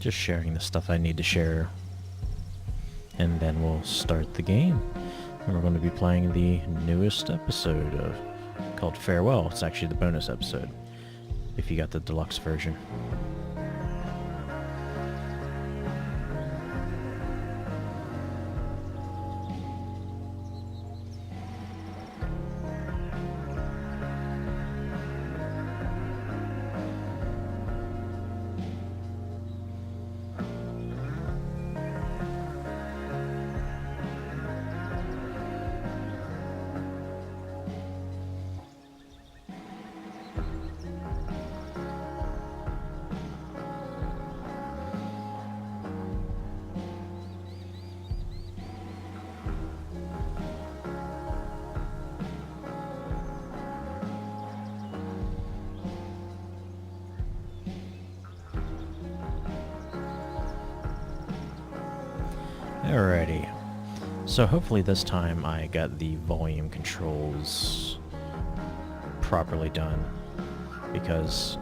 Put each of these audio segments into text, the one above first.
Just sharing the stuff I need to share. And then we'll start the game. And we're going to be playing the newest episode called Farewell. It's actually the bonus episode, if you got the deluxe version. Alrighty, so hopefully this time I got the volume controls properly done, because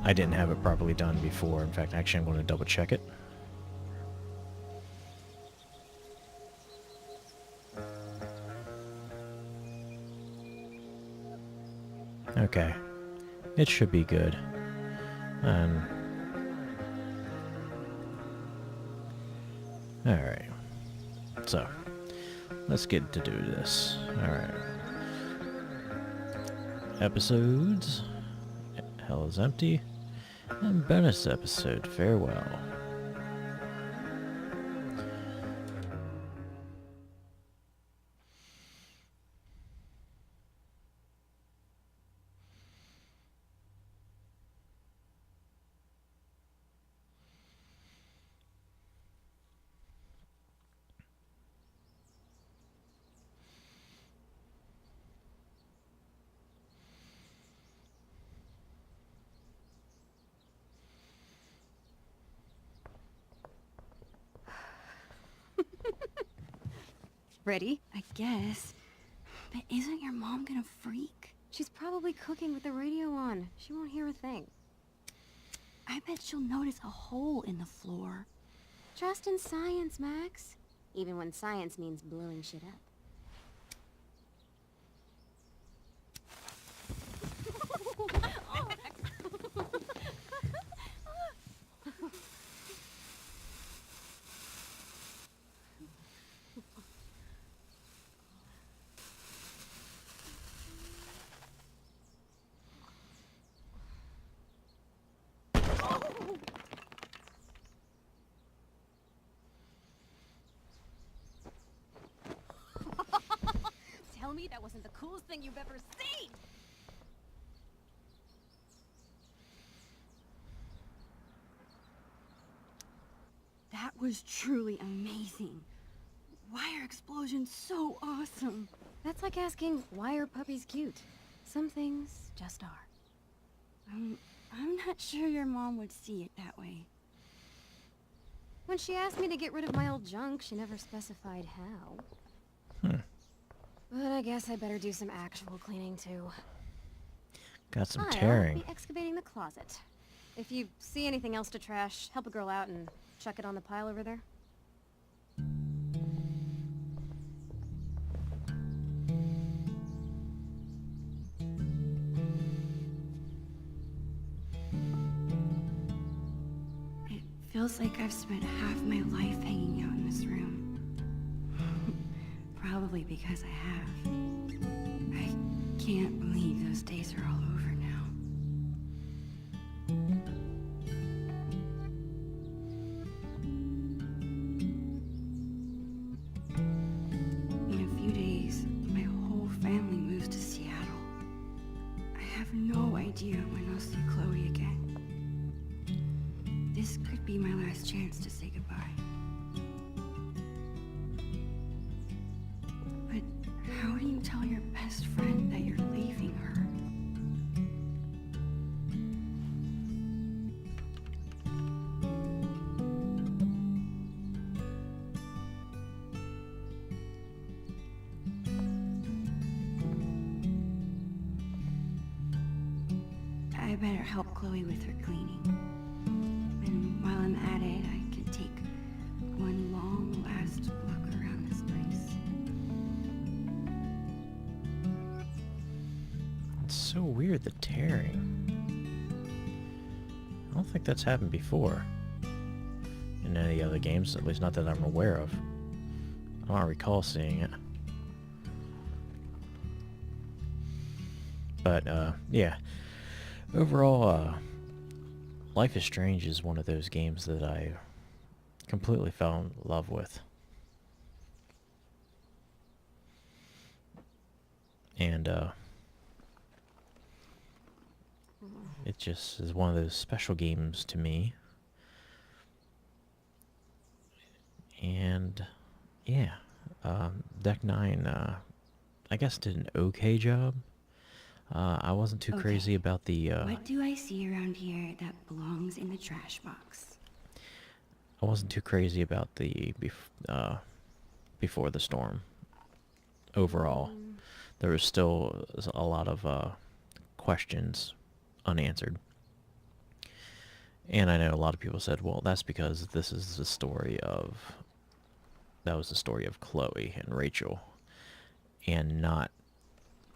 I didn't have it properly done before. In fact, actually I'm going to double check it. Okay, it should be good. Alright, so let's get to do this. Alright. Episodes, Hell is Empty, and bonus episode, Farewell. Ready? I guess. But isn't your mom gonna freak? She's probably cooking with the radio on. She won't hear a thing. I bet she'll notice a hole in the floor. Trust in science, Max. Even when science means blowing shit up. Tell me that wasn't the coolest thing you've ever seen! That was truly amazing. Why are explosions so awesome? That's like asking, why are puppies cute? Some things just are. I'm not sure your mom would see it that way. When she asked me to get rid of my old junk, she never specified how. But I guess I better do some actual cleaning too. Got some I'll tearing. be excavating the closet. If you see anything else to trash, help a girl out and chuck it on the pile over there. It feels like I've spent half my life hanging out in this room. Probably because I have. I can't believe those days are all over now. In a few days, my whole family moves to Seattle. I have no idea when I'll see Chloe again. This could be my last chance to say goodbye. But how do you tell your best friend that you're leaving her? I better help Chloe with her cleaning. And while I'm at it, I could take one long last look around this place. It's so weird, the tearing. I don't think that's happened before. In any other games, at least not that I'm aware of. I don't recall seeing it. But, yeah. Overall, Life is Strange is one of those games that I completely fell in love with. And, it just is one of those special games to me. And, yeah. Deck 9, I guess did an okay job. I wasn't too crazy Okay. about the, What do I see around here that belongs in the trash box? I wasn't too crazy about the Before the Storm. Overall, there was still a lot of questions unanswered. And I know a lot of people said, well, that's because this is the story of... That was the story of Chloe and Rachel, and not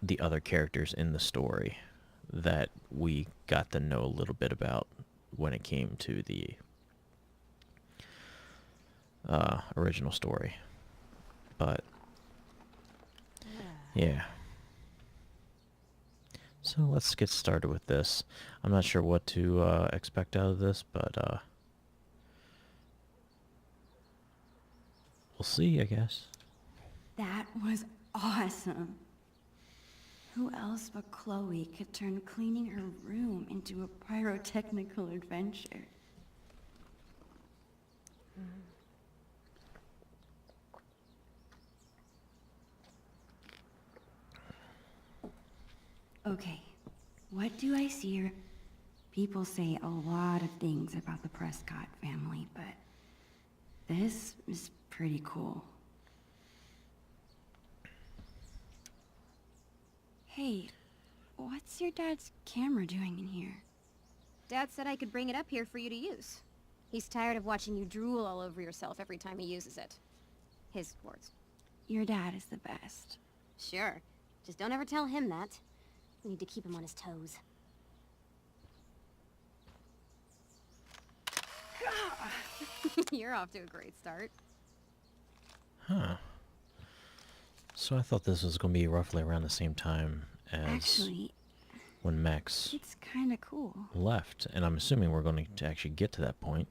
the other characters in the story that we got to know a little bit about when it came to the original story. But yeah, so let's get started with this. I'm not sure what to expect out of this, but we'll see, I guess. That was awesome. Who else but Chloe could turn cleaning her room into a pyrotechnical adventure? Okay, what do I see here? People say a lot of things about the Prescott family, but this is pretty cool. Hey, what's your dad's camera doing in here? Dad said I could bring it up here for you to use. He's tired of watching you drool all over yourself every time he uses it. His words. Your dad is the best. Sure. Just don't ever tell him that. We need to keep him on his toes. You're off to a great start. Huh. So I thought this was going to be roughly around the same time as Actually, when Max it's kinda cool. left, and I'm assuming we're going to actually get to that point,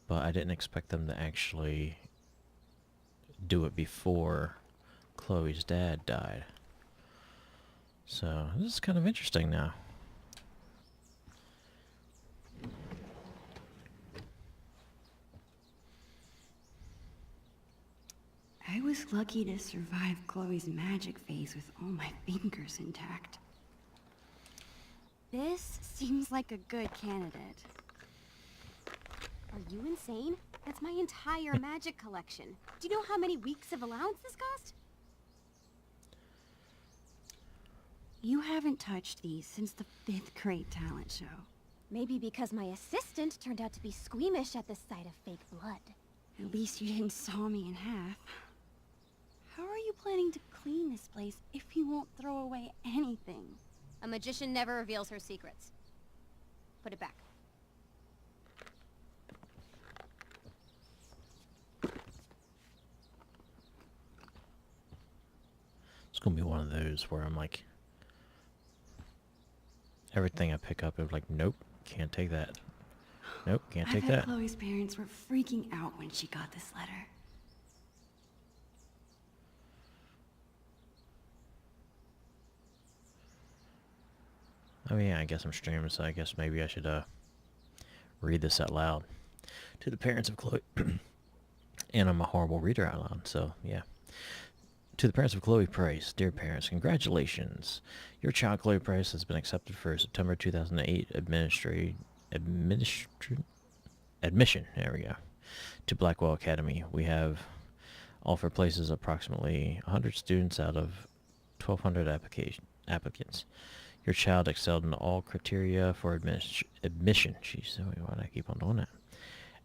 but I didn't expect them to actually do it before Chloe's dad died. So this is kind of interesting now. I was lucky to survive Chloe's magic phase with all my fingers intact. This seems like a good candidate. Are you insane? That's my entire magic collection. Do you know how many weeks of allowance this cost? You haven't touched these since the 5th grade talent show. Maybe because my assistant turned out to be squeamish at the sight of fake blood. At least you didn't saw me in half. How are you planning to clean this place if you won't throw away anything? A magician never reveals her secrets. Put it back. It's going to be one of those where I'm like, everything I pick up, I'm like, nope, can't take that. Nope, can't I take bet that. Chloe's parents were freaking out when she got this letter. Oh yeah, I guess I'm streaming, so I guess maybe I should read this out loud. To the parents of Chloe, and I'm a horrible reader out loud, so yeah. To the parents of Chloe Price, dear parents, congratulations. Your child Chloe Price has been accepted for September 2008 admission, there we go, to Blackwell Academy. We have offered places approximately 100 students out of 1,200 applicants. Your child excelled in all criteria for admission. Jeez, why do I keep on doing that?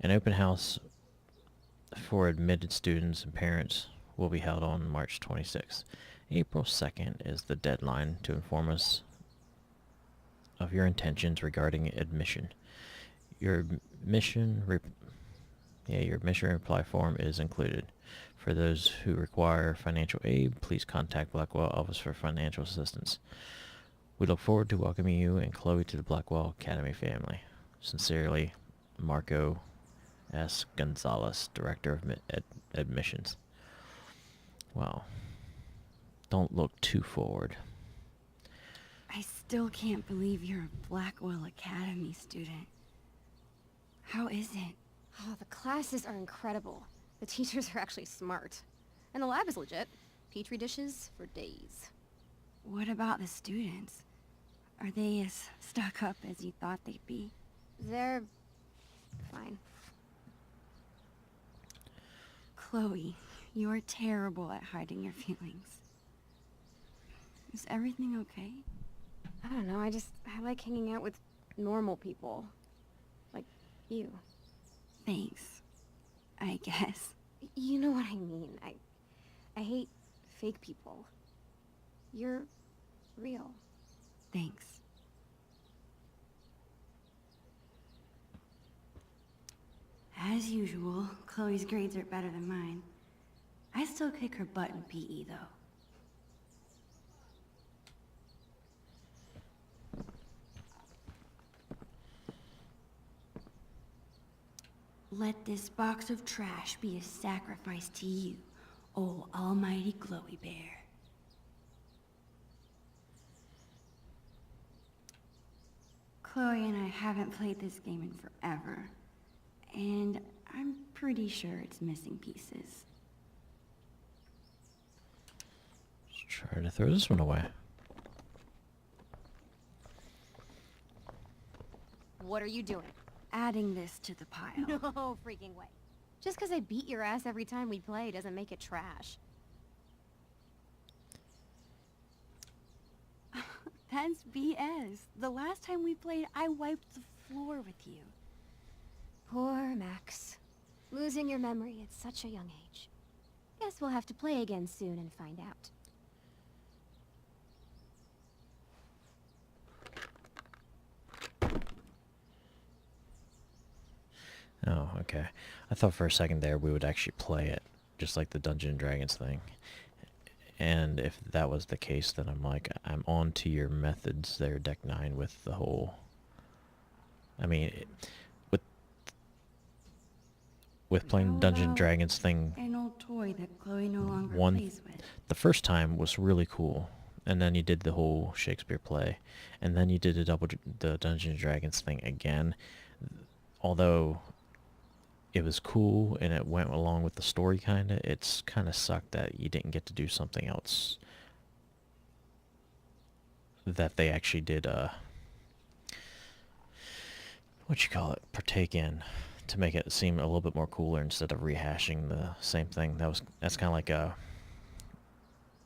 An open house for admitted students and parents will be held on March 26th. April 2nd is the deadline to inform us of your intentions regarding admission. Your admission reply form is included. For those who require financial aid, please contact Blackwell Office for financial assistance. We look forward to welcoming you and Chloe to the Blackwell Academy family. Sincerely, Marco S. Gonzalez, Director of Admissions. Well, don't look too forward. I still can't believe you're a Blackwell Academy student. How is it? Oh, the classes are incredible. The teachers are actually smart. And the lab is legit. Petri dishes for days. What about the students? Are they as stuck up as you thought they'd be? They're fine. Chloe, you're terrible at hiding your feelings. Is everything okay? I don't know, I like hanging out with normal people. Like you. Thanks, I guess. You know what I mean. I hate fake people. You're real. Thanks. As usual, Chloe's grades are better than mine. I still kick her butt in PE, though. Let this box of trash be a sacrifice to you, oh almighty Chloe Bear. Chloe and I haven't played this game in forever, and I'm pretty sure it's missing pieces. Let's try to throw this one away. What are you doing? Adding this to the pile. No freaking way. Just because I beat your ass every time we play doesn't make it trash. That's BS. The last time we played, I wiped the floor with you. Poor Max. Losing your memory at such a young age. Guess we'll have to play again soon and find out. Oh, okay. I thought for a second there we would actually play it, just like the Dungeons and Dragons thing. And if that was the case, then I'm on to your methods there, Deck 9, with the whole... I mean, with playing How Dungeons and about Dragons thing, an old toy that Chloe no longer plays with. the first time was really cool, and then you did the whole Shakespeare play, and then you did the Dungeons and Dragons thing again. Although it was cool and it went along with the story it's kind of sucked that you didn't get to do something else that they actually did partake in, to make it seem a little bit more cooler instead of rehashing the same thing. That's kind of like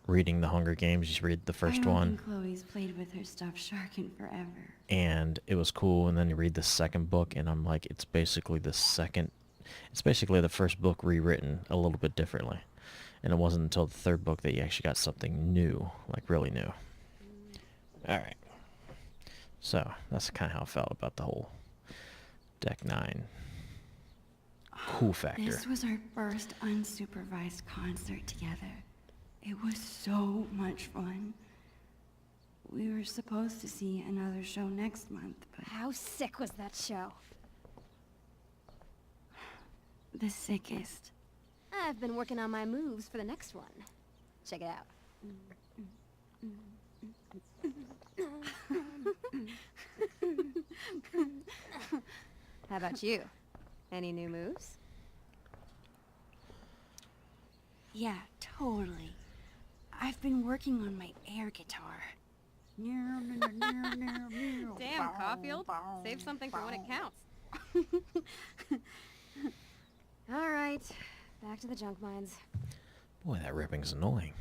reading the Hunger Games. You just read the first I don't one think Chloe's played with her stuffed shark in forever. and it was cool, and then you read the second book and I'm like, it's basically the first book rewritten a little bit differently. And it wasn't until the third book that you actually got something new, like really new. Alright. So, that's kind of how I felt about the whole Deck 9 cool factor. This was our first unsupervised concert together. It was so much fun. We were supposed to see another show next month, but How sick was that show? the sickest. I've been working on my moves for the next one. Check it out. How about you? Any new moves? Yeah, totally. I've been working on my air guitar. Damn, Caulfield. Save something for when it counts. All right, back to the junk mines. Boy, that ripping's annoying.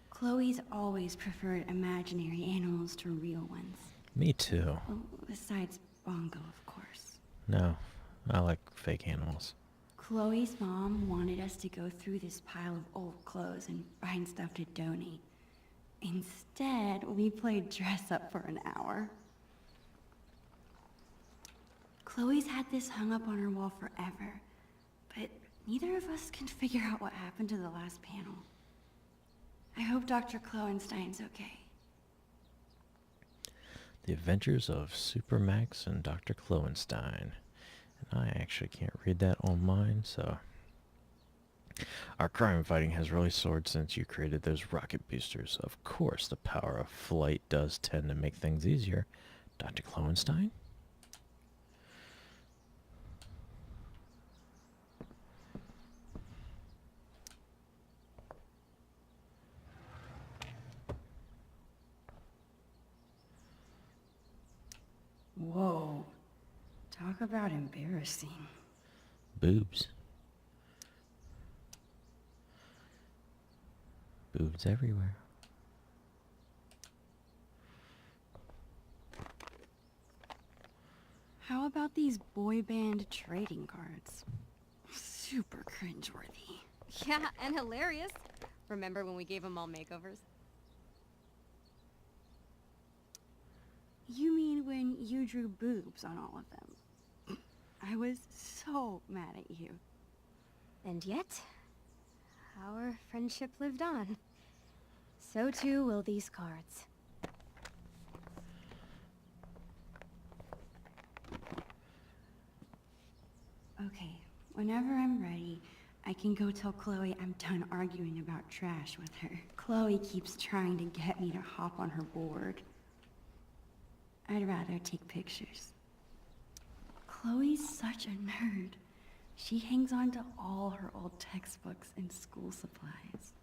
Chloe's always preferred imaginary animals to real ones. Me too. Well, besides Bongo, of course. No, I like fake animals. Chloe's mom wanted us to go through this pile of old clothes and find stuff to donate. Instead, we played dress up for an hour. Chloe's had this hung up on her wall forever, but neither of us can figure out what happened to the last panel. I hope Dr. Kloenstein's okay. The Adventures of Supermax and Dr. Kloenstein. And I actually can't read that on mine, so... Our crime fighting has really soared since you created those rocket boosters. Of course, the power of flight does tend to make things easier. Dr. Kloenstein? Whoa. Talk about embarrassing. Boobs. Boobs everywhere. How about these boy band trading cards? Super cringeworthy. Yeah, and hilarious. Remember when we gave them all makeovers? You mean when you drew boobs on all of them? I was so mad at you. And yet, our friendship lived on. So too will these cards. Okay, whenever I'm ready, I can go tell Chloe I'm done arguing about trash with her. Chloe keeps trying to get me to hop on her board. I'd rather take pictures. Chloe's such a nerd. She hangs on to all her old textbooks and school supplies.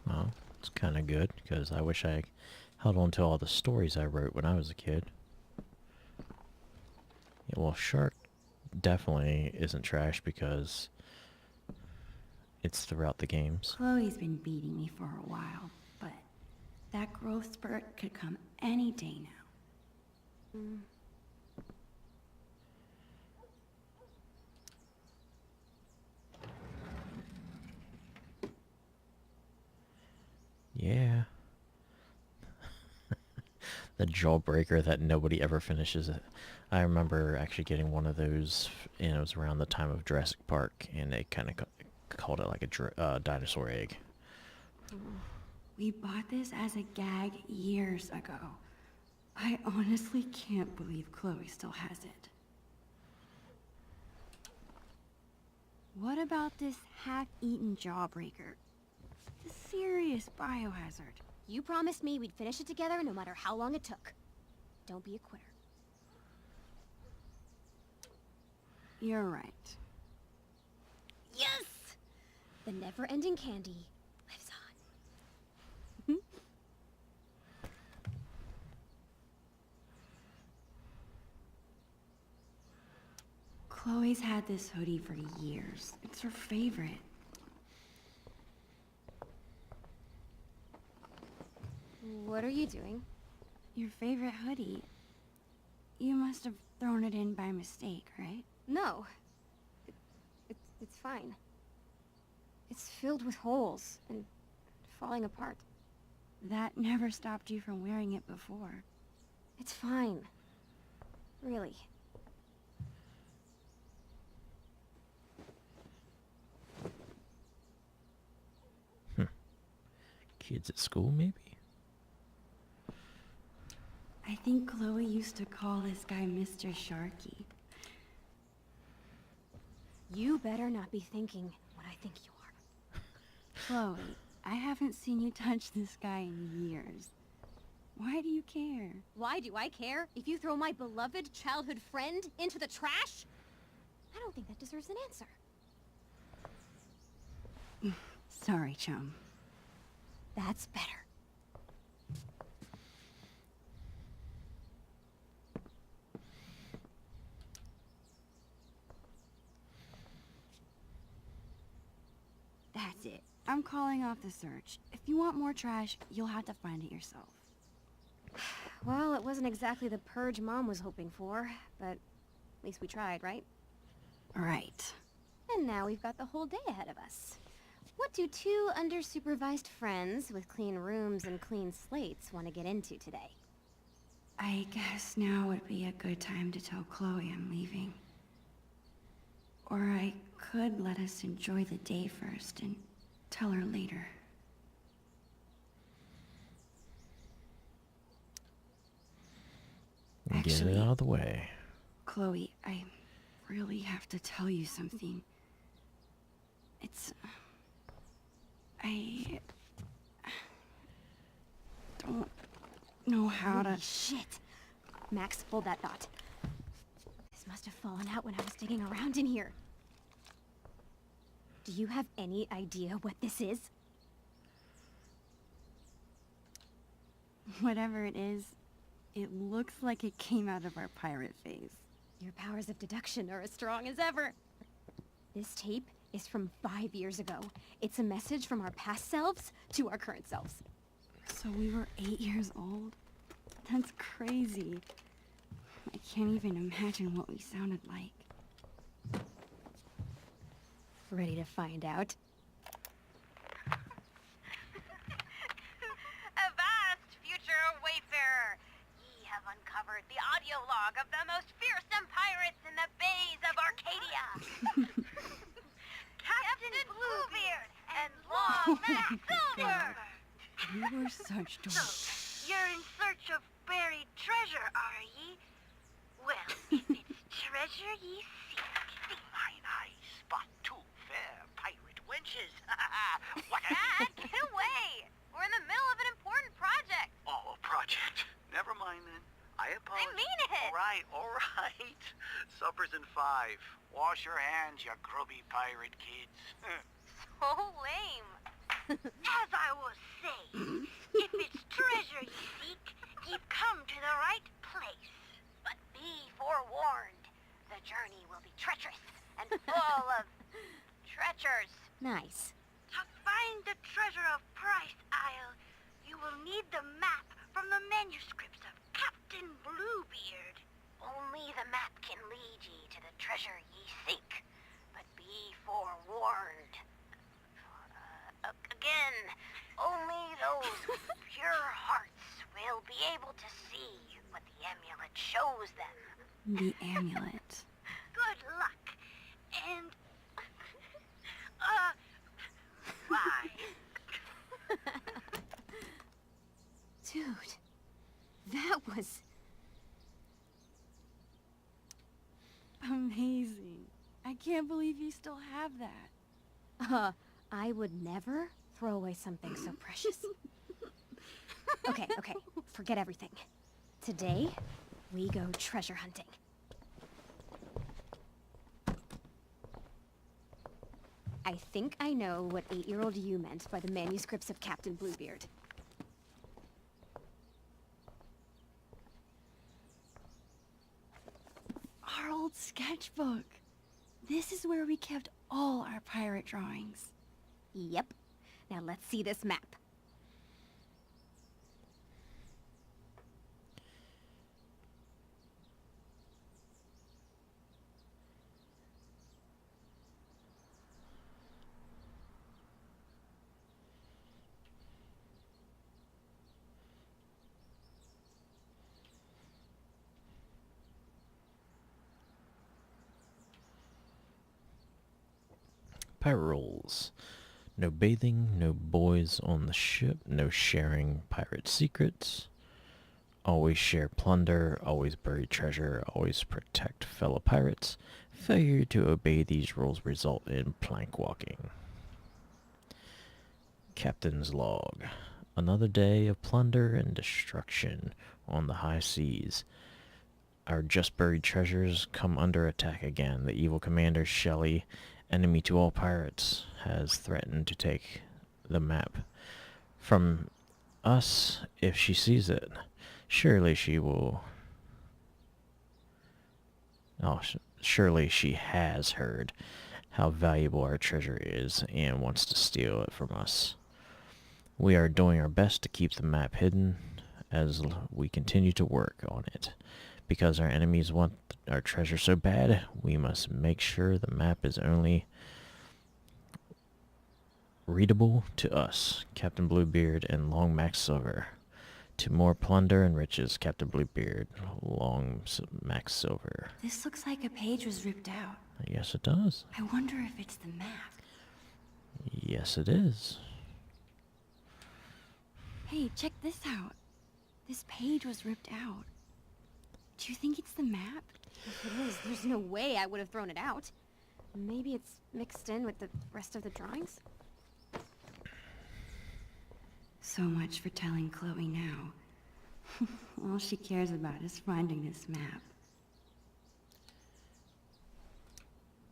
Well, it's kind of good, because I wish I held on to all the stories I wrote when I was a kid. Yeah, well, Shark definitely isn't trash because it's throughout the games. Chloe's been beating me for a while, but that growth spurt could come any day now. Yeah. The jawbreaker that nobody ever finishes it. I remember actually getting one of those, and it was around the time of Jurassic Park, and they kind of called it like a dinosaur egg. We bought this as a gag years ago. I honestly can't believe Chloe still has it. What about this half-eaten jawbreaker? It's a serious biohazard. You promised me we'd finish it together no matter how long it took. Don't be a quitter. You're right. Yes! The never-ending candy lives on. Chloe's had this hoodie for years. It's her favorite. What are you doing? Your favorite hoodie. You must have thrown it in by mistake, right? No. It's fine. It's filled with holes and falling apart. That never stopped you from wearing it before. It's fine. Really. Kids at school, maybe? I think Chloe used to call this guy Mr. Sharky. You better not be thinking what I think you are. Chloe, I haven't seen you touch this guy in years. Why do you care? Why do I care if you throw my beloved childhood friend into the trash? I don't think that deserves an answer. Sorry, chum. That's better. That's it. I'm calling off the search. If you want more trash, you'll have to find it yourself. Well, it wasn't exactly the purge Mom was hoping for, but at least we tried, right? Right. And now we've got the whole day ahead of us. What do two under-supervised friends with clean rooms and clean slates want to get into today? I guess now would be a good time to tell Chloe I'm leaving. Or I could let us enjoy the day first and tell her later. Get it Actually, out of the way. Chloe, I really have to tell you something. I don't know how to... Holy shit! Max, hold that thought. This must have fallen out when I was digging around in here. Do you have any idea what this is? Whatever it is, it looks like it came out of our pirate phase. Your powers of deduction are as strong as ever. This tape is from 5 years ago. It's a message from our past selves to our current selves. So we were 8 years old? That's crazy. I can't even imagine what we sounded like. Ready to find out? Avast, future wayfarer! Ye have uncovered the audio log of the most fearsome pirates in the bays of Arcadia. Captain Bluebeard and Lawman Silver! We were such So, dorks. you're in search of buried treasure, are ye? Well, if it's treasure ye seek, Mine eyes spot two fair pirate wenches. What Dad, get away! We're in the middle of an important project. Oh, project. Never mind then. I apologize. mean it. All right. Supper's in 5. Wash your hands, you grubby pirate kids. So lame. As I was saying, if it's treasure ye seek, ye've come to the right place. But be forewarned, the journey will be treacherous and full of treacherous. Nice. To find the treasure of Price Isle, you will need the map from the manuscripts of Captain Bluebeard. Only the map can lead ye to the treasure ye seek. But be forewarned. Again, only those with pure hearts will be able to see what the amulet shows them. The amulet. Good luck. And... bye. Dude, that was... Amazing. I can't believe you still have that. I would never throw away something so precious. Okay, forget everything. Today, we go treasure hunting. I think I know what 8-year-old you meant by the manuscripts of Captain Bluebeard. Our old sketchbook. This is where we kept all our pirate drawings. Yep. Now let's see this map. Pirate rules. No bathing, no boys on the ship, no sharing pirate secrets. Always share plunder, always bury treasure, always protect fellow pirates. Failure to obey these rules result in plank walking. Captain's log. Another day of plunder and destruction on the high seas. Our just buried treasures come under attack again. The evil commander Shelley, enemy to all pirates, has threatened to take the map from us if she sees it. Surely she will... Oh, surely she has heard how valuable our treasure is and wants to steal it from us. We are doing our best to keep the map hidden as we continue to work on it. Because our enemies want our treasure so bad, we must make sure the map is only readable to us, Captain Bluebeard and Long Max Silver. To more plunder and riches, Captain Bluebeard, Max Silver. This looks like a page was ripped out. Yes, it does. I wonder if it's the map. Yes, it is. Hey, check this out. This page was ripped out. Do you think it's the map? If it is, there's no way I would have thrown it out. Maybe it's mixed in with the rest of the drawings? So much for telling Chloe now. All she cares about is finding this map.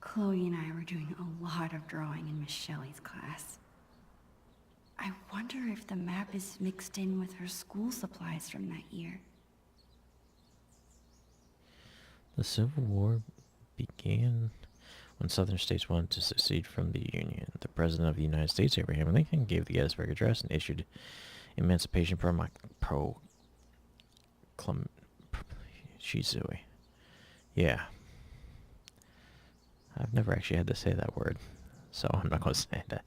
Chloe and I were doing a lot of drawing in Miss Shelley's class. I wonder if the map is mixed in with her school supplies from that year. The Civil War began when Southern states wanted to secede from the Union. The President of the United States, Abraham Lincoln, gave the Gettysburg Address and issued Emancipation Proclamation. Yeah. I've never actually had to say that word, so I'm not going to say that.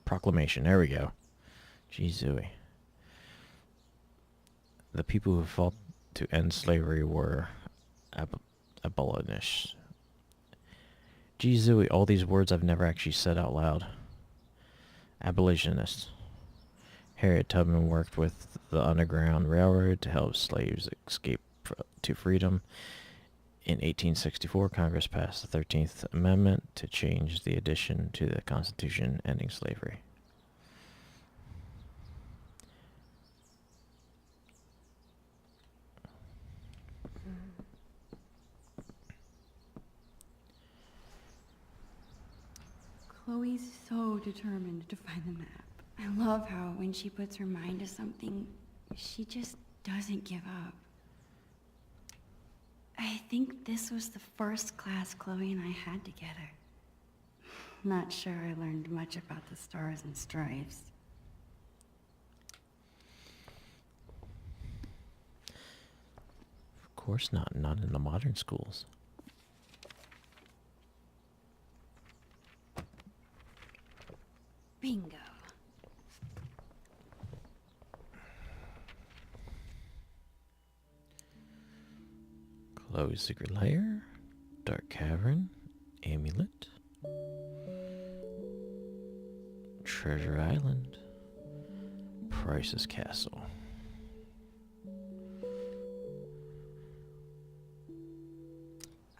Proclamation, there we go. Jeezooey. The people who fought to end slavery were abolitionists. Jeezooey, all these words I've never actually said out loud. Abolitionists. Harriet Tubman worked with the Underground Railroad to help slaves escape to freedom. In 1864, Congress passed the 13th Amendment to change the addition to the Constitution ending slavery. Chloe's so determined to find the map. I love how when she puts her mind to something, she just doesn't give up. I think this was the first class Chloe and I had together. Not sure I learned much about the Stars and Stripes. Of course not in the modern schools. Bingo. Chloe's Secret Lair, Dark Cavern, Amulet, Treasure Island, Price's Castle.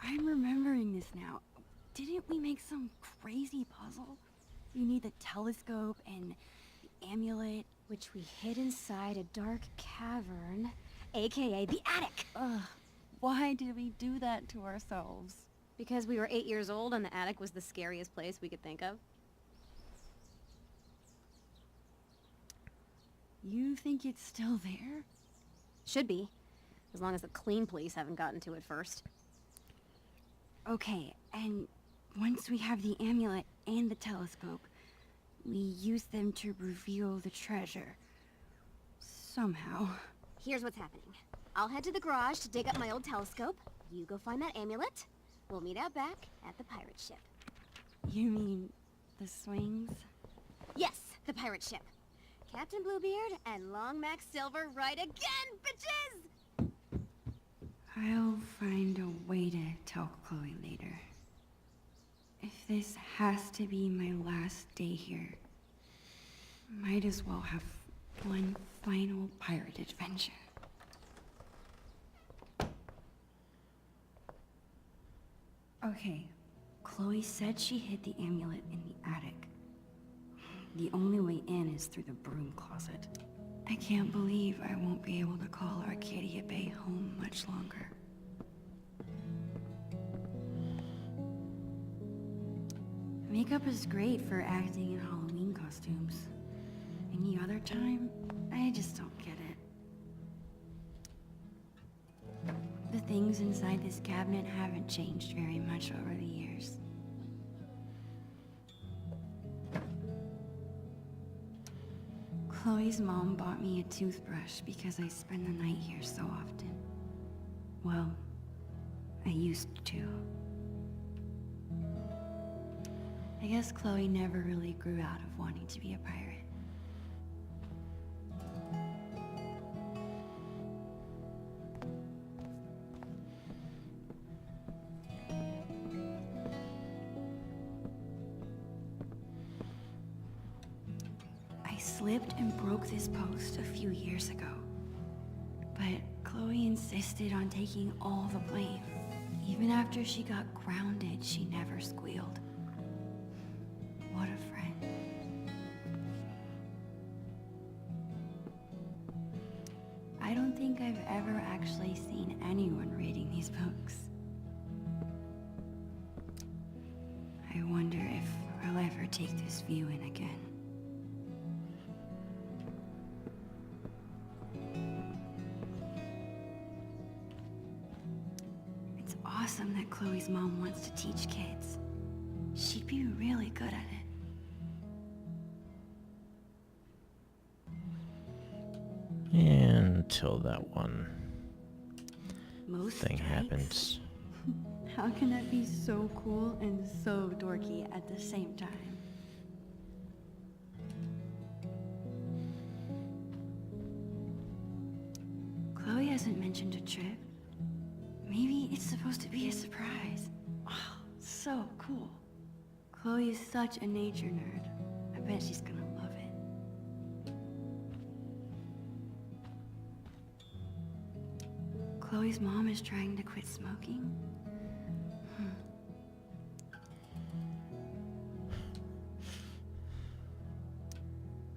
I'm remembering this now. Didn't we make some crazy puzzle? You need the telescope and the amulet. Which we hid inside a dark cavern, aka the attic. Ugh, why did we do that to ourselves? Because we were 8 years old and the attic was the scariest place we could think of. You think it's still there? Should be. As long as the clean police haven't gotten to it first. Okay, and once we have the amulet and the telescope, we use them to reveal the treasure. Somehow. Here's what's happening. I'll head to the garage to dig up my old telescope. You go find that amulet. We'll meet out back at the pirate ship. You mean the swings? Yes, the pirate ship. Captain Bluebeard and Long Max Silver right again, bitches! I'll find a way to tell Chloe later. If this has to be my last day here, might as well have one final pirate adventure. Okay, Chloe said she hid the amulet in the attic. The only way in is through the broom closet. I can't believe I won't be able to call Arcadia Bay home much longer. Makeup is great for acting in Halloween costumes. Any other time, I just don't get it. The things inside this cabinet haven't changed very much over the years. Chloe's mom bought me a toothbrush because I spend the night here so often. Well, I used to. I guess Chloe never really grew out of wanting to be a pirate. I slipped and broke this post a few years ago. But Chloe insisted on taking all the blame. Even after she got grounded, she never squealed. What a friend. I don't think I've ever actually seen anyone reading these books. I wonder if I'll ever take this view in again. It's awesome that Chloe's mom wants to teach kids. She'd be really good at it. Until that one Most thing strikes? happens. How can that be so cool and so dorky at the same time? Chloe hasn't mentioned a trip. Maybe it's supposed to be a surprise. Oh, so cool. Chloe is such a nature nerd. I bet she's gonna love it. Chloe's mom is trying to quit smoking?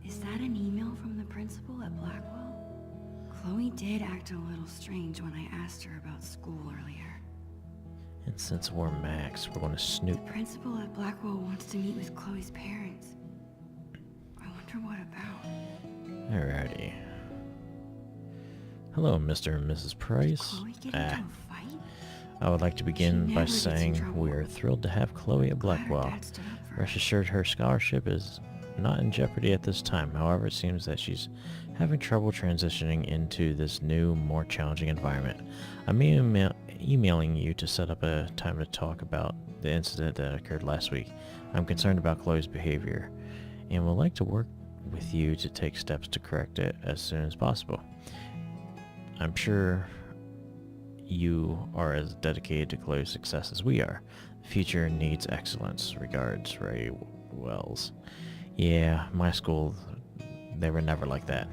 Is that an email from the principal at Blackwell? Chloe did act a little strange when I asked her about school earlier. And since we're Max, we're going to snoop. The principal at Blackwell wants to meet with Chloe's parents. I wonder what about. Alrighty. Hello, Mr. and Mrs. Price. Chloe get into a fight? I would like to begin She by never gets in saying trouble. we are thrilled to have Chloe at Glad her Blackwell. dad stood up for her. Rest assured her scholarship is not in jeopardy at this time. However, it seems that she's having trouble transitioning into this new, more challenging environment. I'm emailing you to set up a time to talk about the incident that occurred last week. I'm concerned about Chloe's behavior and would like to work with you to take steps to correct it as soon as possible. I'm sure you are as dedicated to Chloe's success as we are. The future needs excellence. Regards, Ray Wells. Yeah, my school, they were never like that.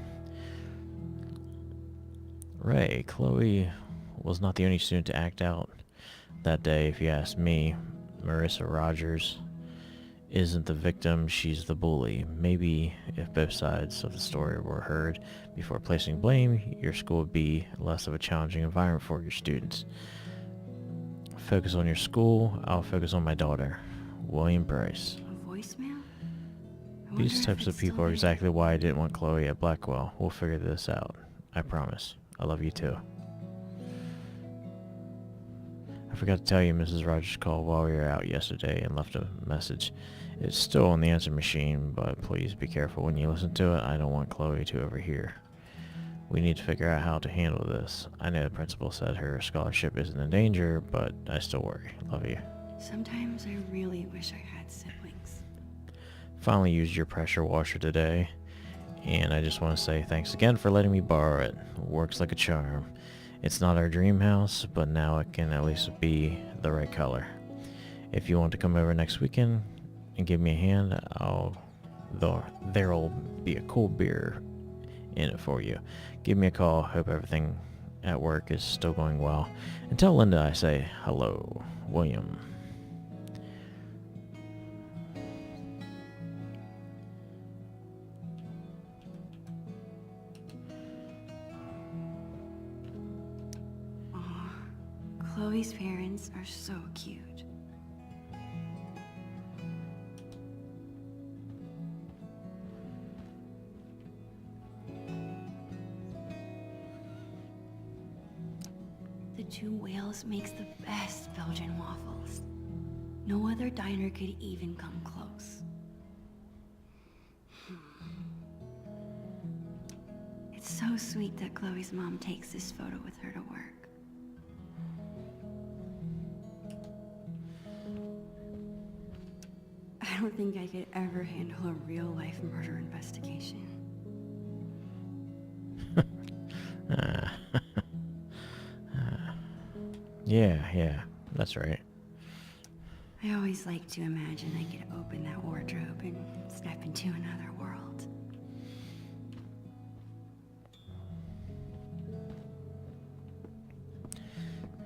Ray, Chloe was not the only student to act out that day, if you ask me. Marissa Rogers isn't the victim, she's the bully. Maybe if both sides of the story were heard before placing blame, your school would be less of a challenging environment for your students. Focus on your school, I'll focus on my daughter. William Bryce. A voicemail? I wonder These if types it's of people still are there. exactly why I didn't want Chloe at Blackwell. We'll figure this out. I promise. I love you too. I forgot to tell you Mrs. Rogers called while we were out yesterday and left a message. It's still on the answer machine, but please be careful when you listen to it. I don't want Chloe to overhear. We need to figure out how to handle this. I know the principal said her scholarship isn't in danger, but I still worry. Love you. Sometimes I really wish I had siblings. Finally used your pressure washer today, and I just want to say thanks again for letting me borrow it. Works like a charm. It's not our dream house, but now it can at least be the right color. If you want to come over next weekend and give me a hand, there'll be a cool beer in it for you. Give me a call. Hope everything at work is still going well. And tell Linda I say hello, William. Aw, Chloe's parents are so cute. The two house makes the best Belgian waffles. No other diner could even come close. It's so sweet that Chloe's mom takes this photo with her to work. I don't think I could ever handle a real-life murder investigation. Yeah, that's right. I always like to imagine I could open that wardrobe and step into another world.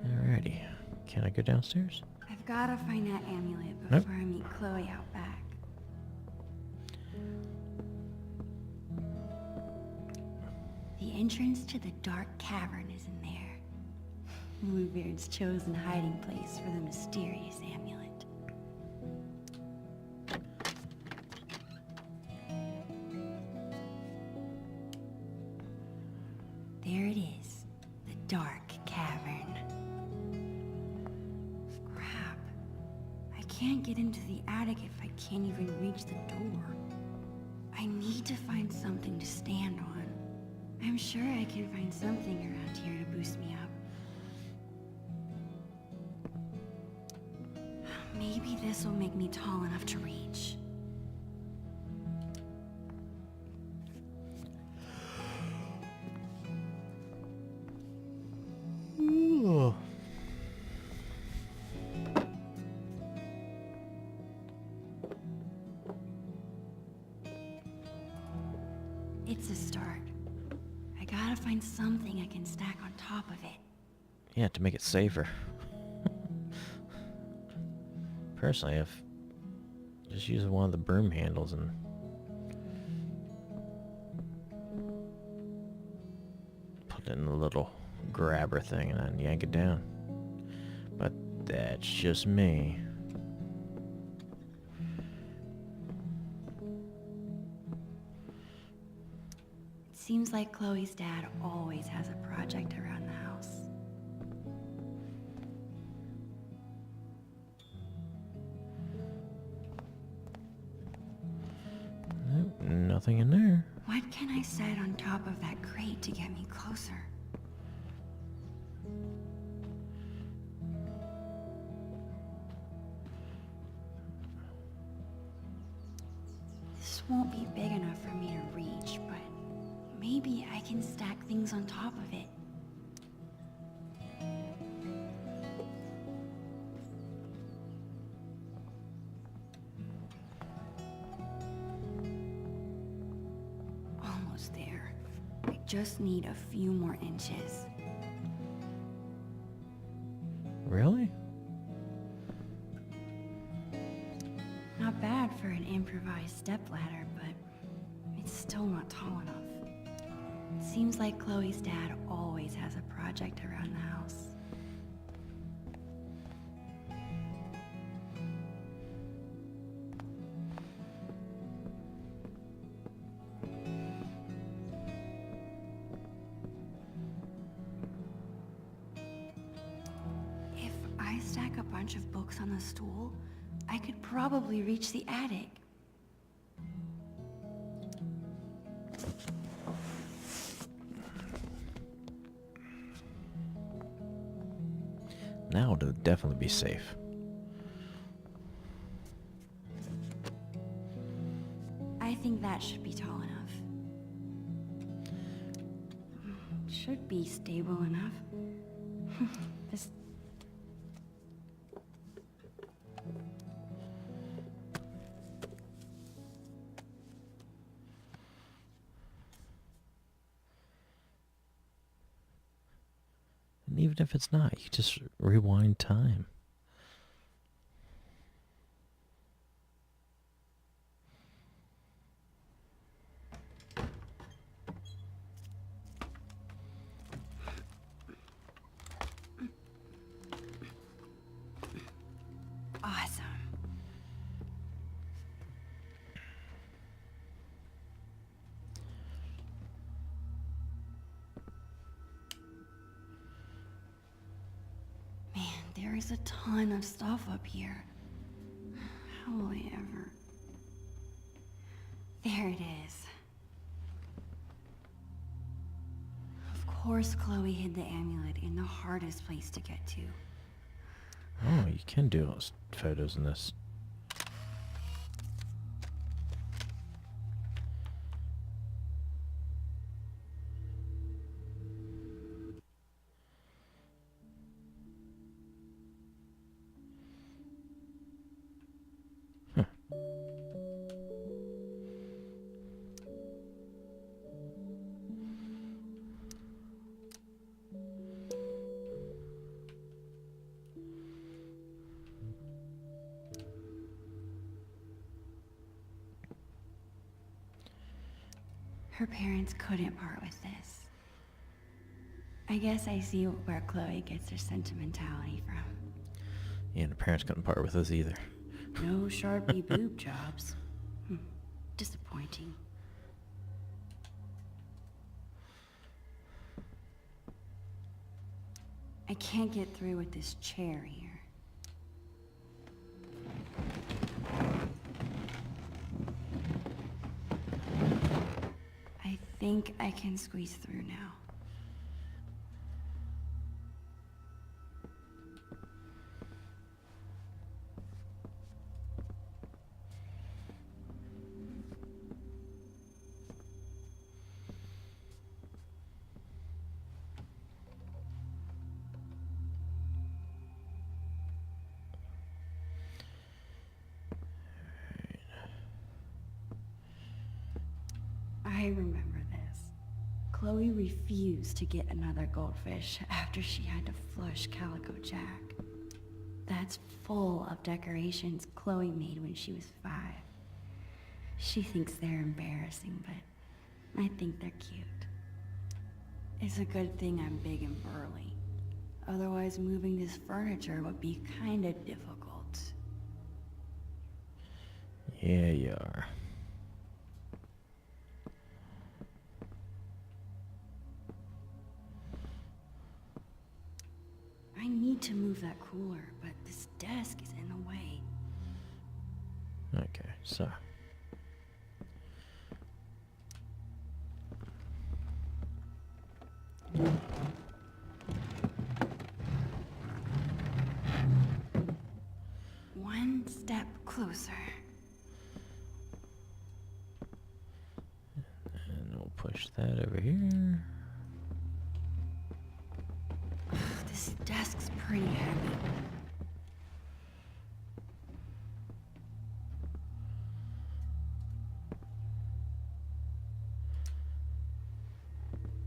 Alrighty. Can I go downstairs? I've gotta find that amulet Nope. before I meet Chloe out back. The entrance to the dark cavern is in there. Bluebeard's chosen hiding place for the mysterious amulet. There it is, the dark cavern. Crap. I can't get into the attic if I can't even reach the door. I need to find something to stand on. I'm sure I can find something around here to boost me up. Maybe this will make me tall enough to reach. It's a start. I gotta find something I can stack on top of it. Yeah, to make it safer. Personally, I've just used one of the broom handles and put it in the little grabber thing and then yank it down. But that's just me. It seems like Chloe's dad always has a project around the house. Nope, nothing in there. What can I set on top of that crate to get me closer? This won't be big enough for me to reach, but maybe I can stack things on top of it. Almost there. I just need a few more inches. Really? Not bad for an improvised stepladder, but it's still not tall enough. It seems like Chloe's dad always has a project around the house. If I stack a bunch of books on the stool, I could probably reach the attic. Now it'll definitely be safe. I think that should be tall enough. Should be stable enough. This... And even if it's not, you just rewind time. Awesome. There is a ton of stuff up here. How will I ever... There it is. Of course Chloe hid the amulet in the hardest place to get to. Oh, you can do photos in this. Huh. Her parents couldn't part with this. I guess I see where Chloe gets her sentimentality from. Yeah, and the parents couldn't part with us either. No Sharpie boob jobs. Disappointing. I can't get through with this chair here. I think I can squeeze through now. I remember this. Chloe refused to get another goldfish after she had to flush Calico Jack. That's full of decorations Chloe made when she was 5. She thinks they're embarrassing, but I think they're cute. It's a good thing I'm big and burly. Otherwise, moving this furniture would be kinda difficult. Yeah, you are. I need to move that cooler, but this desk is in the way. Okay, so. One step closer. And we'll push that over here. This desk's pretty heavy.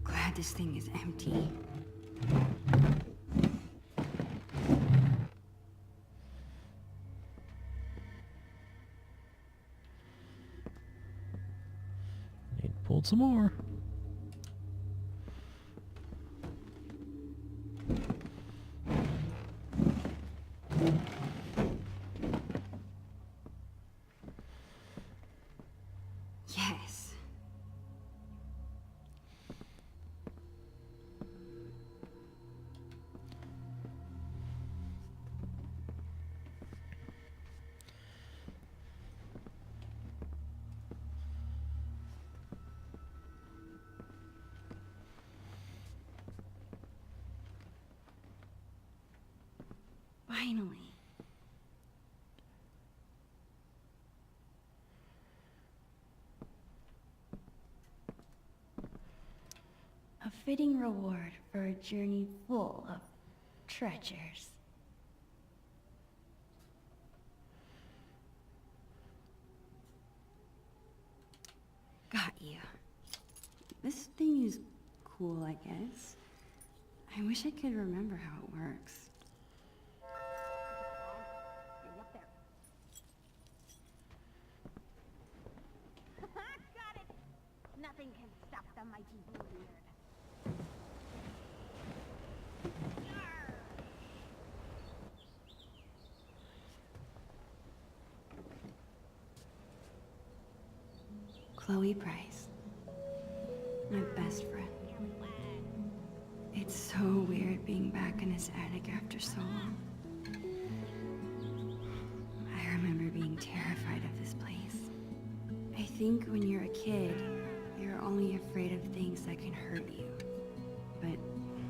Glad this thing is empty. Need to pull some more. Yes. Finally. A fitting reward for a journey full of treasures. Got you. This thing is cool, I guess. I wish I could remember how it works. Got it! Nothing can stop the mighty Bluebeard. Chloe Price. My best friend. It's so weird being back in his attic after so long. think when you're a kid, you're only afraid of things that can hurt you. But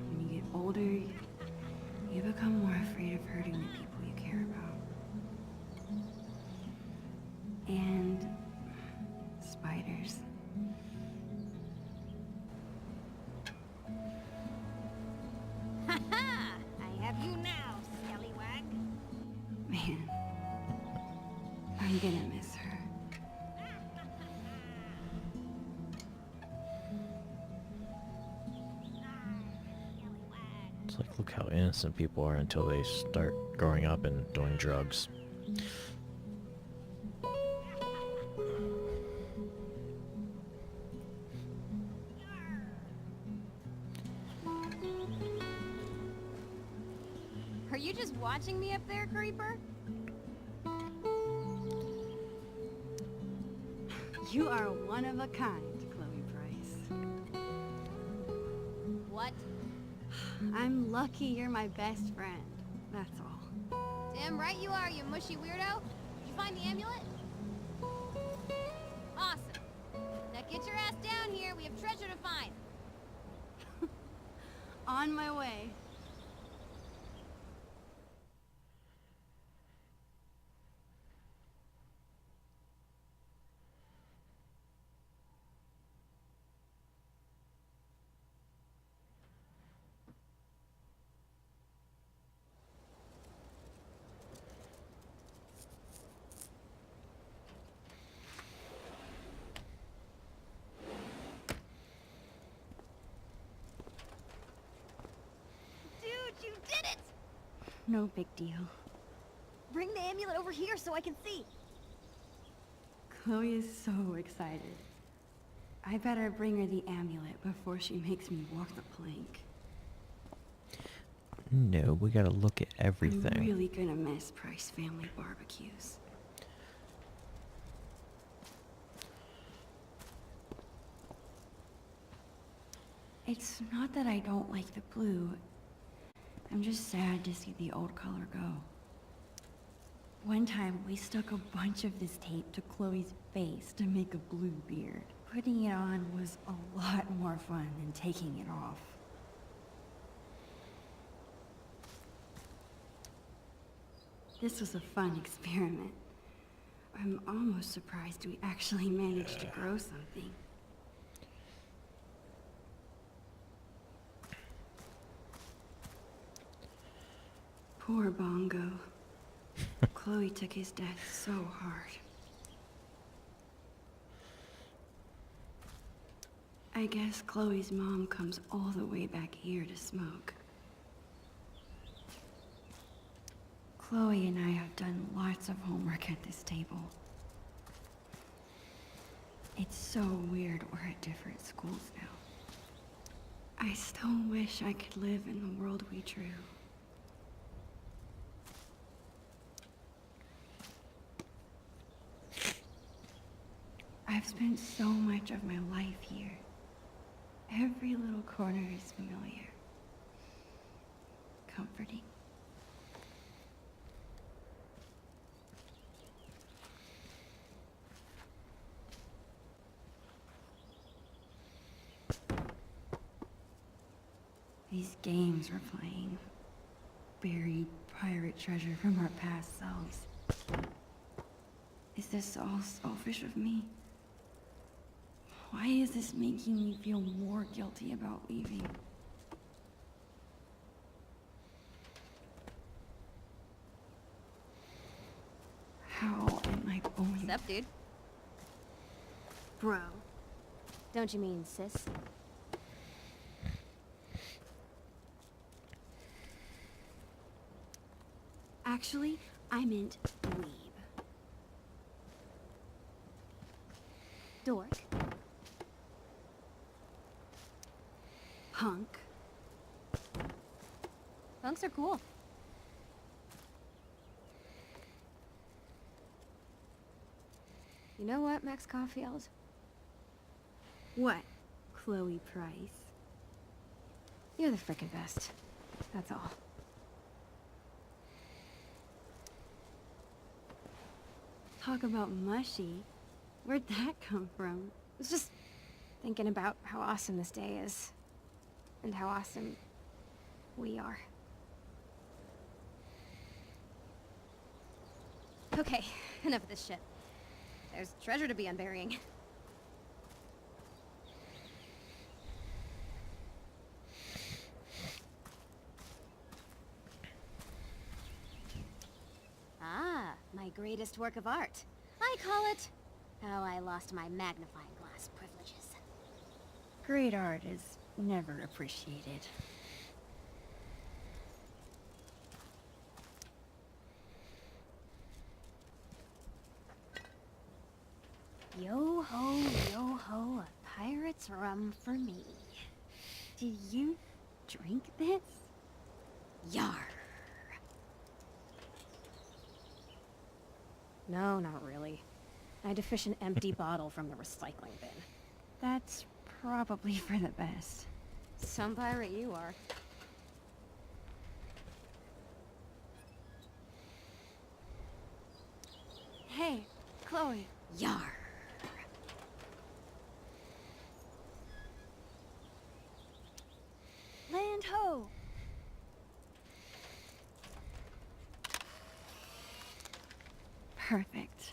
when you get older, you become more afraid of hurting the people you care about. And spiders. Ha-ha! I have you now, scallywag. Man, I'm gonna miss her. It's like, look how innocent people are until they start growing up and doing drugs. Are you just watching me up there, Creeper? You are one of a kind, Chloe Price. What? I'm lucky you're my best friend. That's all. Damn right you are, you mushy weirdo. Did you find the amulet? Awesome. Now get your ass down here. We have treasure to find. On my way. Dude, you did it! No big deal. Bring the amulet over here so I can see. Chloe is so excited. I better bring her the amulet before she makes me walk the plank. No, we gotta look at I'm everything. really gonna miss Price family barbecues. It's not that I don't like the blue. I'm just sad to see the old color go. One time, we stuck a bunch of this tape to Chloe's face to make a blue beard. Putting it on was a lot more fun than taking it off. This was a fun experiment. I'm almost surprised we actually managed to grow something. Poor Bongo. Chloe took his death so hard. I guess Chloe's mom comes all the way back here to smoke. Chloe and I have done lots of homework at this table. It's so weird we're at different schools now. I still wish I could live in the world we drew. I've spent so much of my life here. Every little corner is familiar. Comforting. These games we're playing. Buried pirate treasure from our past selves. Is this all selfish of me? Why is this making me feel more guilty about leaving? How am I going? What's up, dude? Bro. Don't you mean sis? Actually, I meant dweeb. Dork. Hunk. Punks are cool. You know what, Max Caulfield? What? Chloe Price. You're the frickin' best. That's all. Talk about mushy. Where'd that come from? I was just thinking about how awesome this day is. And how awesome we are. Okay, enough of this shit. There's treasure to be unburying. Ah, my greatest work of art. I call it How I Lost My Magnifying Glass Privileges. Great art is never appreciated. Yo ho, a pirate's rum for me. Do you drink this? Yar. No, not really. I had to fish an empty bottle from the recycling bin. That's probably for the best. Some pirate you are. Hey, Chloe. Yar. Land ho! Perfect.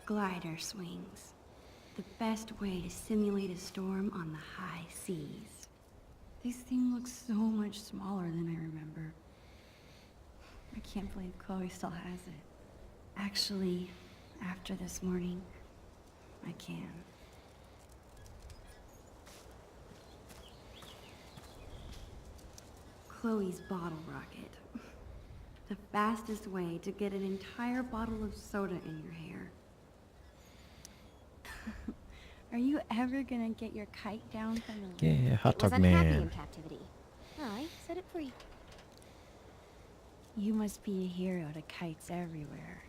Glider swings. The best way to simulate a storm on the high seas. This thing looks so much smaller than I remember. I can't believe Chloe still has it. Actually, after this morning, I can. Chloe's bottle rocket. The fastest way to get an entire bottle of soda in your hair. Are you ever gonna get your kite down from the lake? Yeah, hot It was dog unhappy in man. captivity. I set it free. You must be a hero to kites everywhere.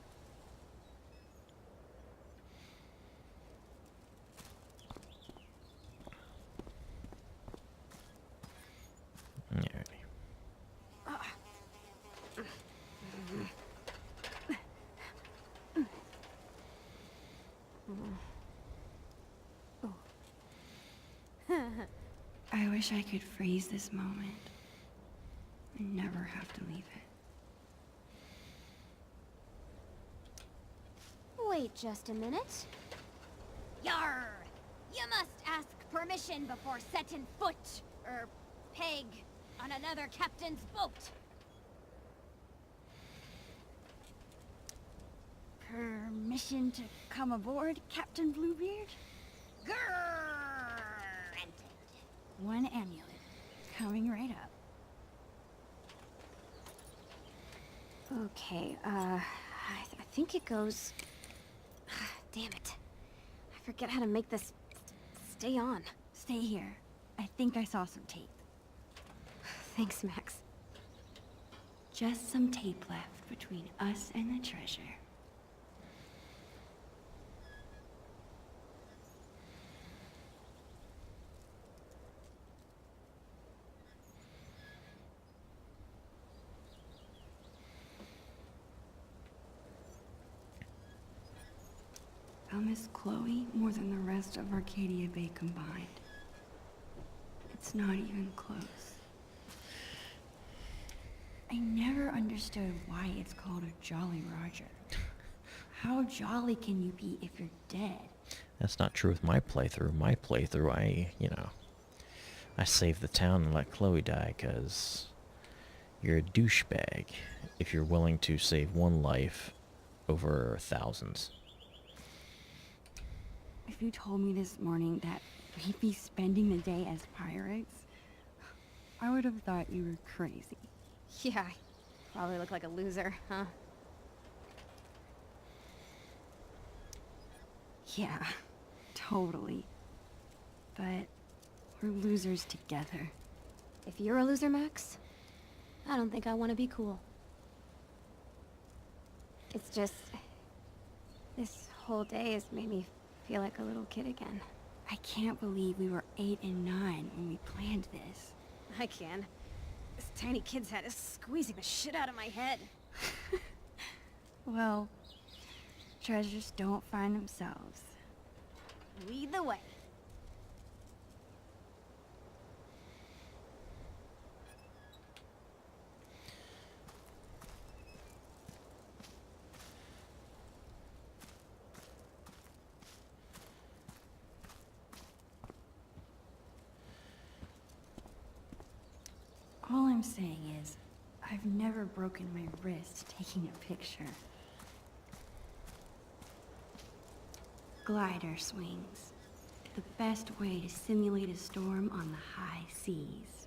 Alrighty. I wish I could freeze this moment and never have to leave it. Wait just a minute. Yar! You must ask permission before setting foot, or peg, on another captain's boat. Permission to come aboard, Captain Bluebeard? Granted. One amulet. Coming right up. Okay, I think it goes... Damn it. I forget how to make this stay on. Stay here. I think I saw some tape. Thanks, Max. Just some tape left between us and the treasure. I'll miss Chloe more than the rest of Arcadia Bay combined. It's not even close. I never understood why it's called a Jolly Roger. How jolly can you be if you're dead? That's not true with my playthrough. My playthrough, I saved the town and let Chloe die, because you're a douchebag if you're willing to save one life over thousands. If you told me this morning that we'd be spending the day as pirates, I would have thought you were crazy. Yeah, I probably look like a loser, huh? Yeah, totally. But we're losers together. If you're a loser, Max, I don't think I want to be cool. It's just... this whole day has made me feel like a little kid again. I can't believe we were 8 and 9 when we planned this. I can. This tiny kid's head is squeezing the shit out of my head. Well, treasures don't find themselves. Lead the way. All I'm saying is, I've never broken my wrist taking a picture. Glider swings. The best way to simulate a storm on the high seas.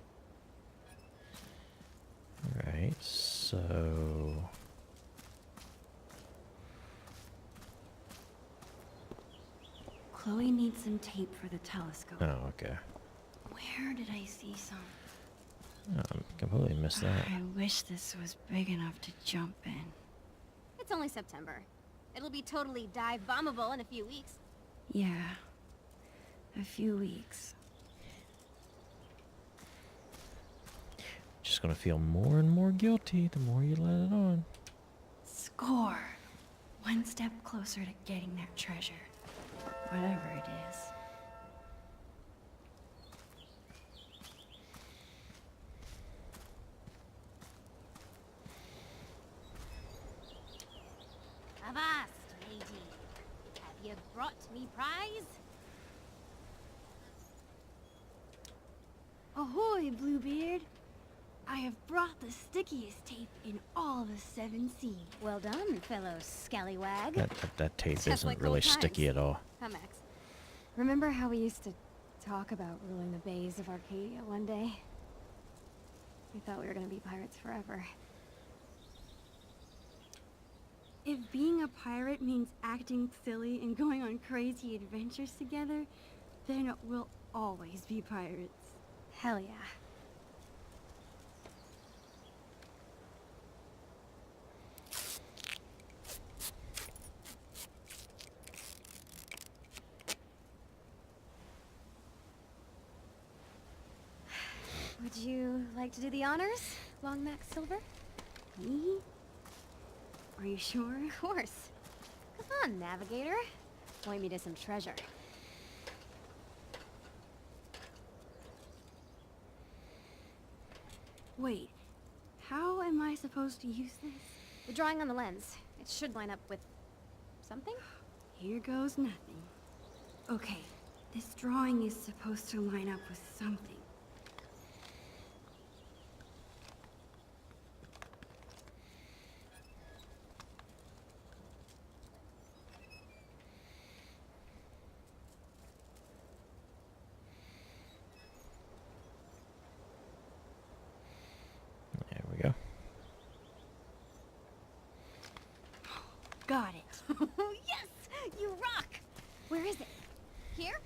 Right, so... Chloe needs some tape for the telescope. Oh, okay. Where did I see some? Oh, I completely missed that. I wish this was big enough to jump in. It's only September. It'll be totally dive bombable in a few weeks. Yeah. A few weeks. Just gonna feel more and more guilty the more you let it on. Score! One step closer to getting that treasure. Whatever it is. Avast, lady. Have you brought me prize? Ahoy, Bluebeard! I have brought the stickiest tape in all the 7 seas. Well done, fellow scallywag. That tape Just isn't like really old times. sticky at all. Come, Max. Remember how we used to talk about ruling the bays of Arcadia one day? We thought we were gonna be pirates forever. If being a pirate means acting silly and going on crazy adventures together, then we'll always be pirates. Hell yeah. Would you like to do the honors, Long Max Silver? Me? Are you sure? Of course. Come on, Navigator. Point me to some treasure. Wait, how am I supposed to use this? The drawing on the lens. It should line up with... something? Here goes nothing. Okay, this drawing is supposed to line up with something. There we go. Got it. Yes! You rock! Where is it? Here?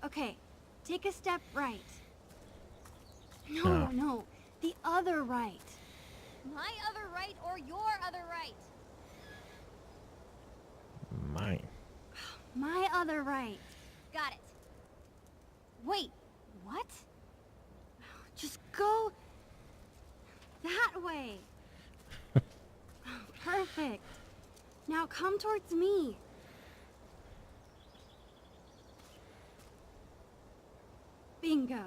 Okay, take a step right. No, Ah. no, the other right. My other right or your other right? Mine. My other right. Got it. Wait, what? Just go that way. Perfect. Now come towards me. Bingo.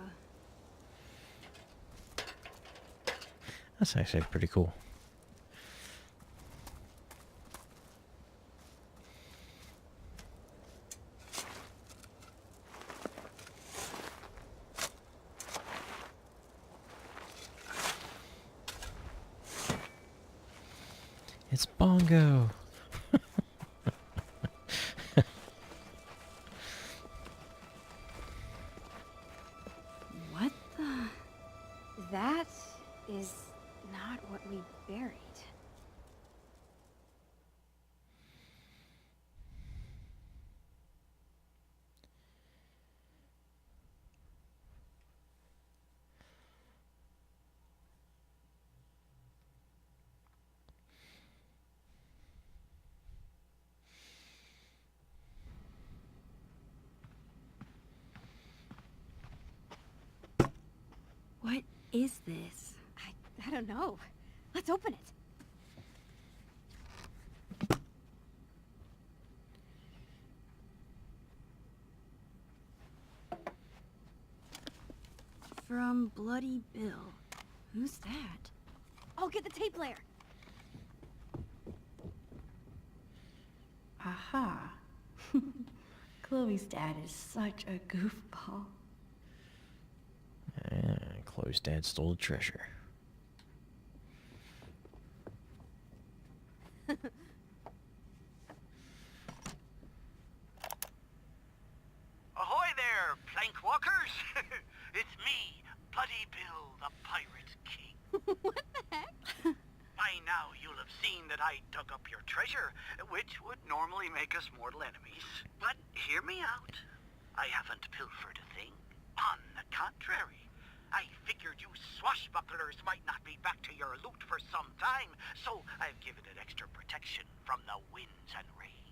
That's actually pretty cool. It's Bongo. What the? That is not what we buried. is this? I don't know. Let's open it. From Bloody Bill. Who's that? I'll get the tape player. Aha. Chloe's dad is such a goofball. Chloe's dad stole the treasure. Ahoy there, plank walkers! It's me, Bloody Bill, the Pirate King. What the heck? By now you'll have seen that I dug up your treasure, which would normally make us mortal enemies. But hear me out. I haven't pilfered a thing. On the contrary, I figured you swashbucklers might not be back to your loot for some time, so I've given it extra protection from the winds and rain.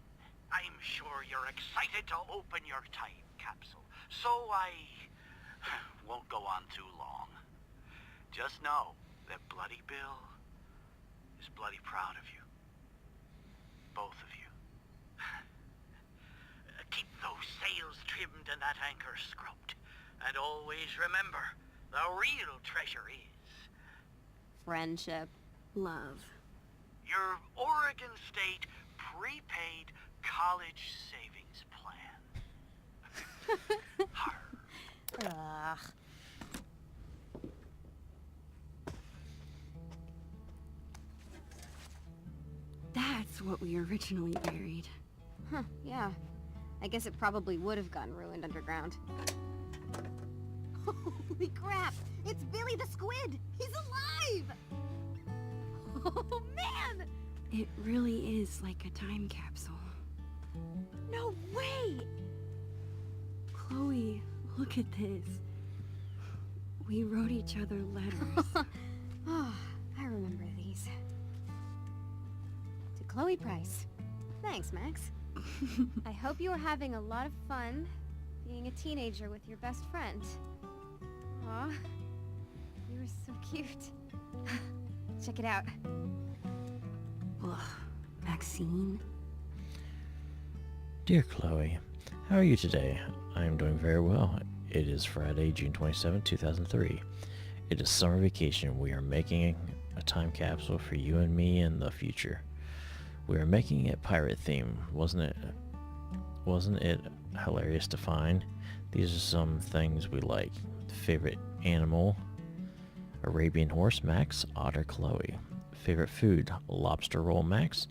I'm sure you're excited to open your time capsule, so I won't go on too long. Just know that Bloody Bill is bloody proud of you. Both of you. Keep those sails trimmed and that anchor scrubbed. And always remember, the real treasure is Friendship. Love. your Oregon State prepaid college savings plan. Arr. Ugh. That's what we originally buried. Huh, yeah. I guess it probably would have gotten ruined underground. Holy crap! It's Billy the Squid! He's alive! Oh, man! It really is like a time capsule. No way! Chloe, look at this. We wrote each other letters. Oh, I remember these. To Chloe Price. Thanks, Max. I hope you are having a lot of fun being a teenager with your best friend. Aw, you were so cute. Check it out. Ugh, Maxine? Dear Chloe, how are you today? I am doing very well. It is Friday, June 27, 2003. It is summer vacation. We are making a time capsule for you and me in the future. We are making it pirate themed. Wasn't it hilarious to find? These are some things we like. Favorite animal, Arabian horse, Max. Otter, Chloe. Favorite food, lobster roll, Max.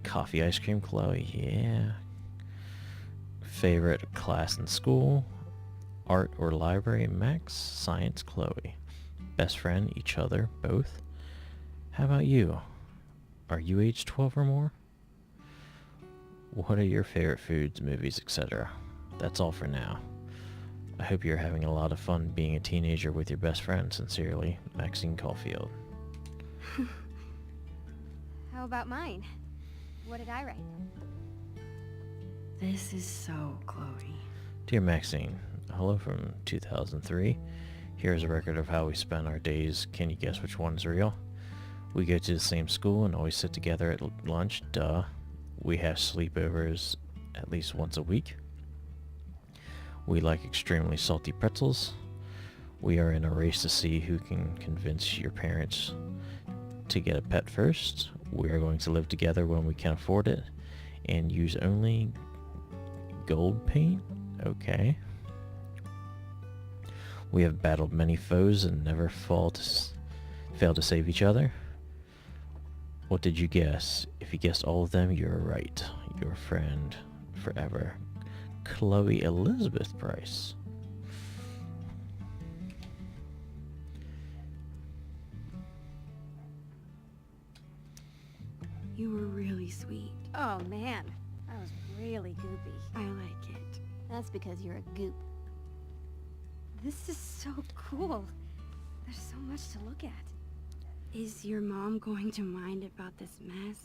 Coffee ice cream, Chloe. Yeah. Favorite class in school, art or library, Max. Science, Chloe. Best friend, each other, both. How about you? Are you age 12 or more? What are your favorite foods, movies, etc.? That's all for now. I hope you're having a lot of fun being a teenager with your best friend. Sincerely, Maxine Caulfield. How about mine? What did I write? This is so Chloe. Dear Maxine, hello from 2003. Here's a record of how we spend our days. Can you guess which one's real? We go to the same school and always sit together at lunch. Duh. We have sleepovers at least once a week. We like extremely salty pretzels. We are in a race to see who can convince your parents to get a pet first. We are going to live together when we can afford it and use only gold paint. Okay. We have battled many foes and never fail to save each other. What did you guess? If you guessed all of them, you're right. Your friend forever, Chloe Elizabeth Price. You were really sweet. Oh man, that was really goopy. I like it. That's because you're a goop. This is so cool. There's so much to look at. Is your mom going to mind about this mess?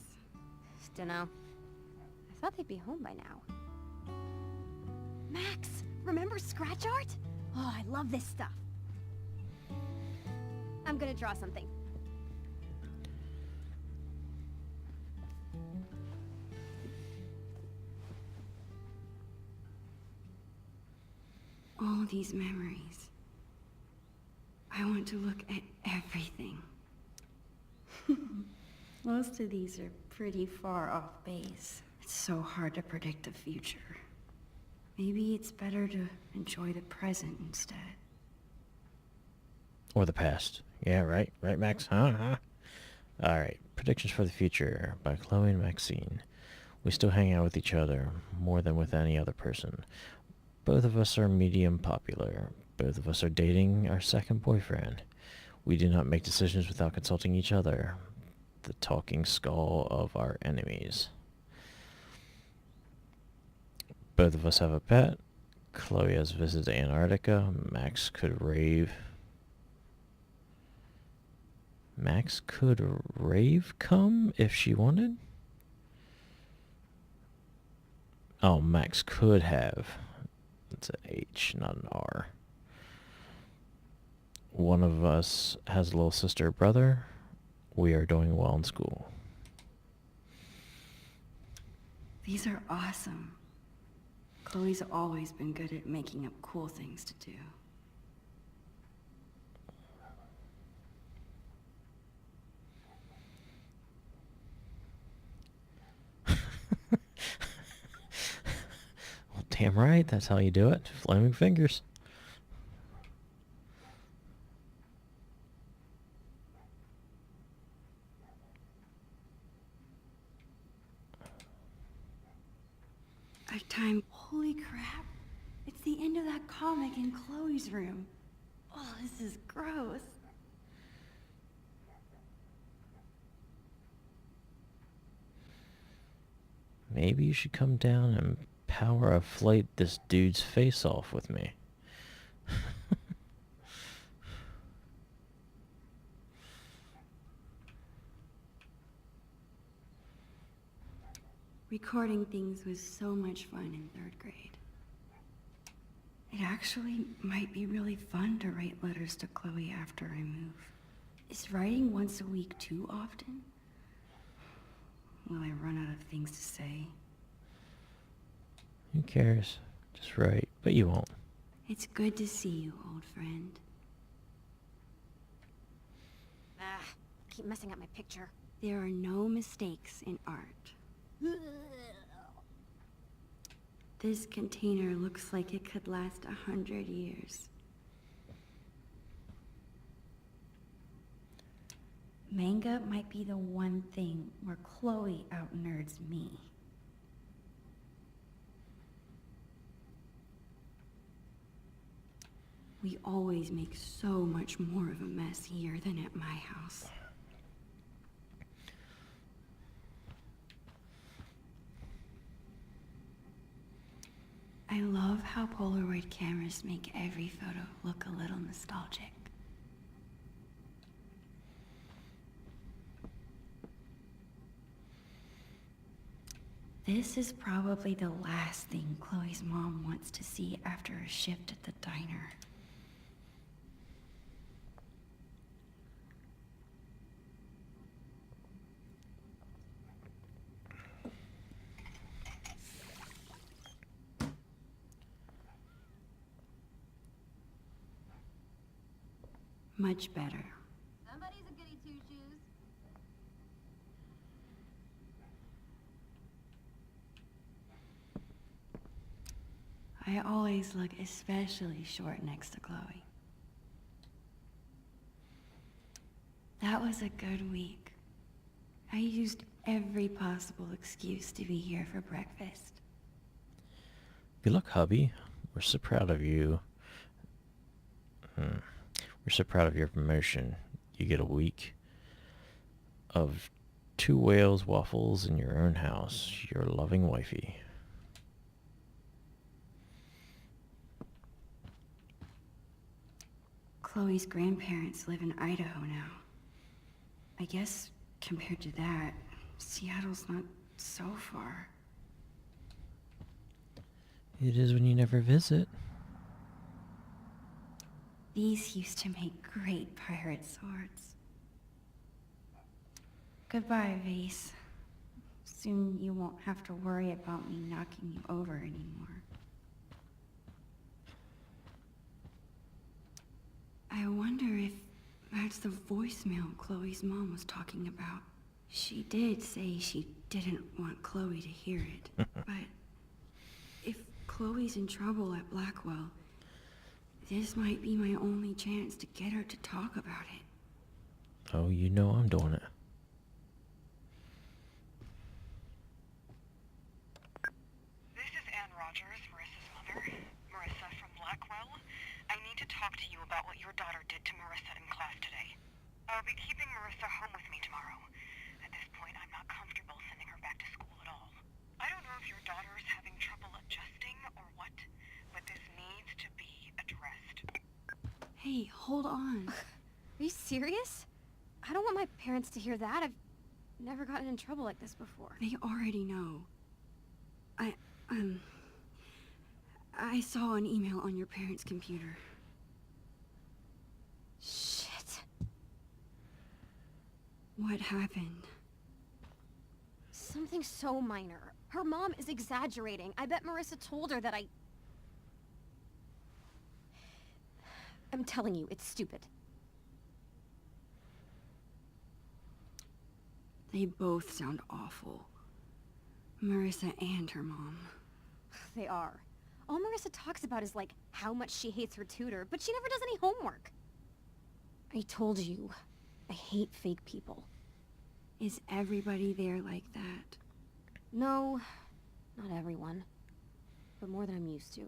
Dunno. I thought they'd be home by now. Max, remember scratch art? Oh, I love this stuff. I'm gonna draw something. All these memories. I want to look at everything. Most of these are pretty far off base. It's so hard to predict the future. Maybe it's better to enjoy the present instead. Or the past. Yeah, right? Right, Max? Huh? Alright, Predictions for the Future by Chloe and Maxine. We still hang out with each other, more than with any other person. Both of us are medium popular. Both of us are dating our second boyfriend. We do not make decisions without consulting each other. The talking skull of our enemies. Both of us have a pet. Chloe has visited Antarctica. Max could rave come if she wanted? Oh, Max could have. It's an H, not an R. One of us has a little sister or brother. We are doing well in school. These are awesome. Chloe's always been good at making up cool things to do. Well, damn right, that's how you do it. Flaming fingers. Time. Holy crap. It's the end of that comic in Chloe's room. Oh, this is gross. Maybe you should come down and power a flight this dude's face off with me. Recording things was so much fun in 3rd grade. It actually might be really fun to write letters to Chloe after I move. Is writing once a week too often? Will I run out of things to say? Who cares? Just write, but you won't. It's good to see you, old friend. Ah, keep messing up my picture. There are no mistakes in art. This container looks like it could last 100 years. Manga might be the one thing where Chloe out-nerds me. We always make so much more of a mess here than at my house. I love how Polaroid cameras make every photo look a little nostalgic. This is probably the last thing Chloe's mom wants to see after a shift at the diner. Much better. Somebody's a goody two-shoes. I always look especially short next to Chloe. That was a good week. I used every possible excuse to be here for breakfast. Good luck, hubby. We're so proud of you. We're so proud of your promotion. You get a week of 2 whales waffles in your own house. Your loving wifey. Chloe's grandparents live in Idaho now. I guess compared to that, Seattle's not so far. It is when you never visit. These used to make great pirate swords. Goodbye, Vase. Soon you won't have to worry about me knocking you over anymore. I wonder if that's the voicemail Chloe's mom was talking about. She did say she didn't want Chloe to hear it, but if Chloe's in trouble at Blackwell, this might be my only chance to get her to talk about it. Oh, you know I'm doing it. This is Anne Rogers, Marissa's mother. Marissa from Blackwell. I need to talk to you about what your daughter did to Marissa in class today. I'll be keeping Marissa home with me tomorrow. At this point, I'm not comfortable sending her back to school at all. I don't know if your daughter is having trouble adjusting or what, but this needs to be addressed. Hey, hold on. Are you serious? I don't want my parents to hear that. I've never gotten in trouble like this before. They already know. I saw an email on your parents' computer. Shit. What happened? Something so minor. Her mom is exaggerating. I bet Marissa told her that I'm telling you, it's stupid. They both sound awful. Marissa and her mom. They are. All Marissa talks about is, like, how much she hates her tutor, but she never does any homework. I told you, I hate fake people. Is everybody there like that? No, not everyone. But more than I'm used to.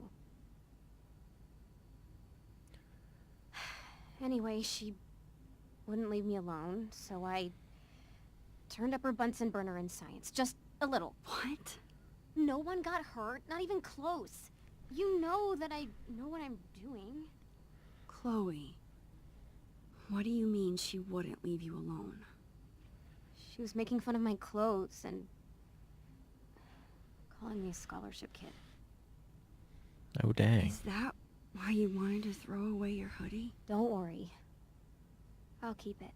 Anyway, she wouldn't leave me alone, so I turned up her Bunsen burner in science. Just a little. What? No one got hurt, not even close. You know that I know what I'm doing. Chloe. What do you mean she wouldn't leave you alone? She was making fun of my clothes and calling me a scholarship kid. Oh, dang. Is that why you wanted to throw away your hoodie? Don't worry. I'll keep it.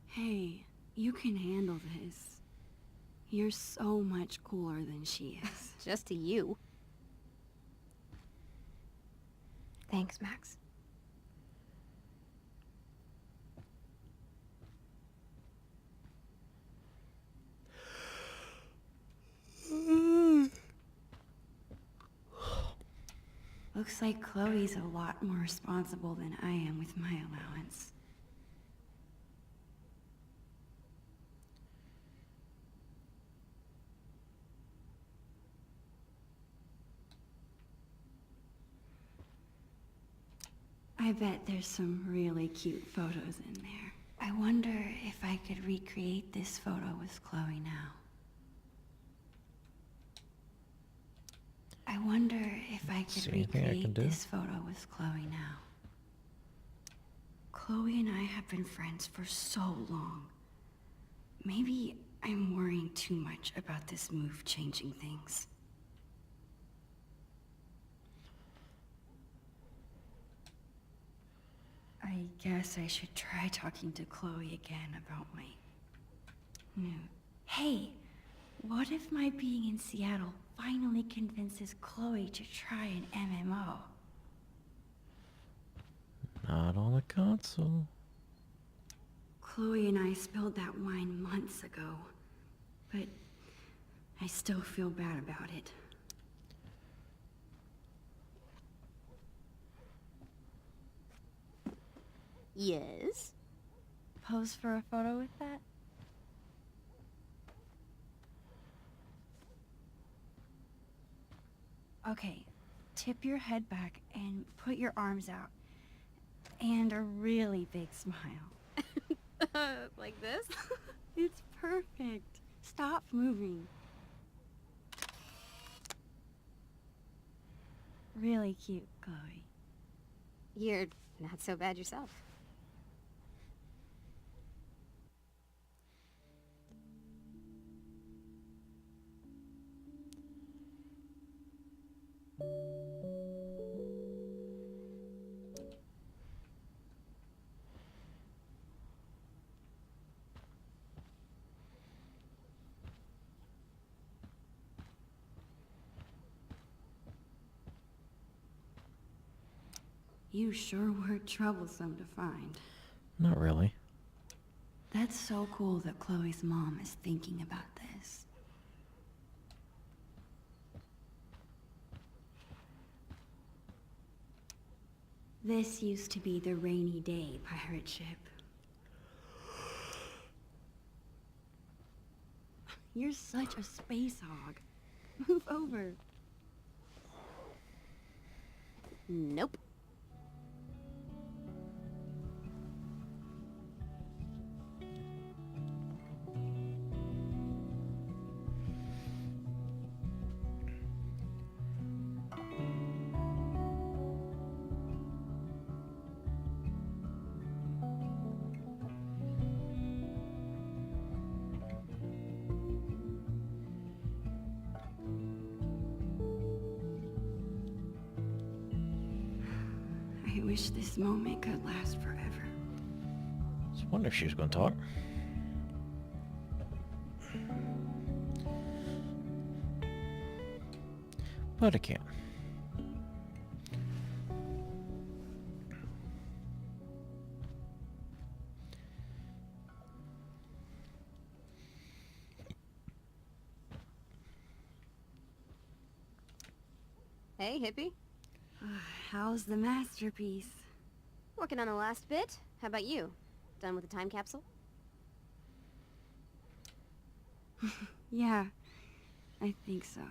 Hey, you can handle this. You're so much cooler than she is. Just to you. Thanks, Max. Looks like Chloe's a lot more responsible than I am with my allowance. I bet there's some really cute photos in there. I wonder if I could recreate this photo with Chloe now. I wonder if I could See anything I can recreate do? this photo with Chloe now. Chloe and I have been friends for so long. Maybe I'm worrying too much about this move changing things. I guess I should try talking to Chloe again about my new... Hey, what if my being in Seattle finally convinces Chloe to try an MMO? Not on a console. Chloe and I spilled that wine months ago, but I still feel bad about it. Yes? Pose for a photo with that? Okay, tip your head back and put your arms out. And a really big smile. Like this? It's perfect. Stop moving. Really cute, Chloe. You're not so bad yourself. You sure were troublesome to find. Not really. That's so cool that Chloe's mom is thinking about this. This used to be the Rainy Day pirate ship. You're such a space hog. Move over. Nope. I wish this moment could last forever. Just wonder if she was going to talk. But I can't. Hey, hippie. How's the masterpiece? Working on the last bit. How about you? Done with the time capsule? Yeah, I think so.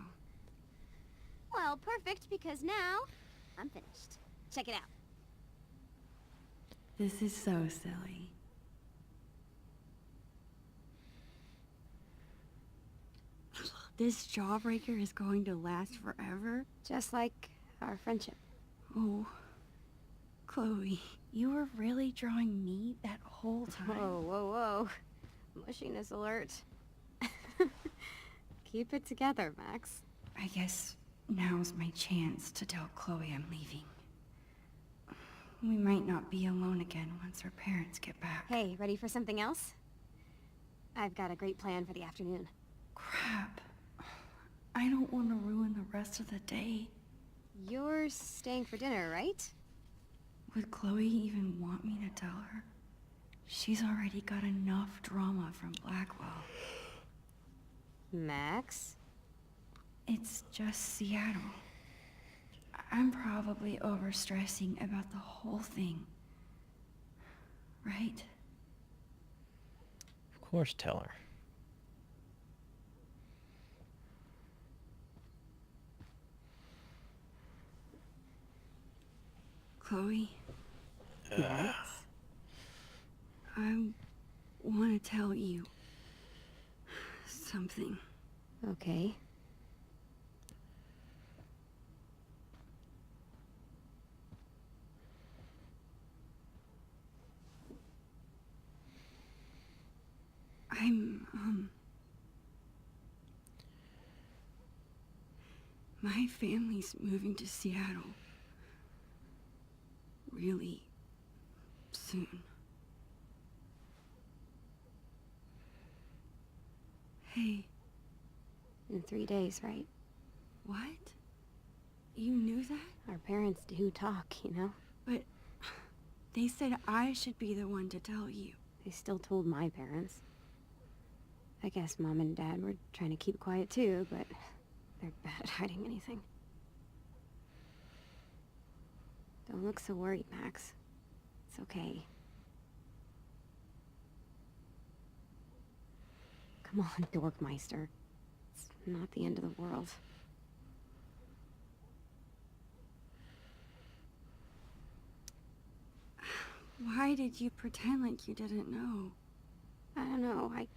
Well, perfect, because now I'm finished. Check it out. This is so silly. This jawbreaker is going to last forever? Just like our friendship. Oh, Chloe, you were really drawing me that whole time? Whoa, whoa, whoa. Mushiness alert. Keep it together, Max. I guess now's my chance to tell Chloe I'm leaving. We might not be alone again once her parents get back. Hey, ready for something else? I've got a great plan for the afternoon. Crap. I don't want to ruin the rest of the day. You're staying for dinner, right? Would Chloe even want me to tell her? She's already got enough drama from Blackwell. Max? It's just Seattle. I'm probably overstressing about the whole thing. Right? Of course, tell her. Chloe? Max? I want to tell you something. Okay. My family's moving to Seattle. Really soon. Hey. In 3 days, right? What? You knew that? Our parents do talk, you know? But they said I should be the one to tell you. They still told my parents. I guess Mom and Dad were trying to keep quiet too, but they're bad at hiding anything. Don't look so worried, Max. It's okay. Come on, Dorkmeister. It's not the end of the world. Why did you pretend like you didn't know? I don't know, I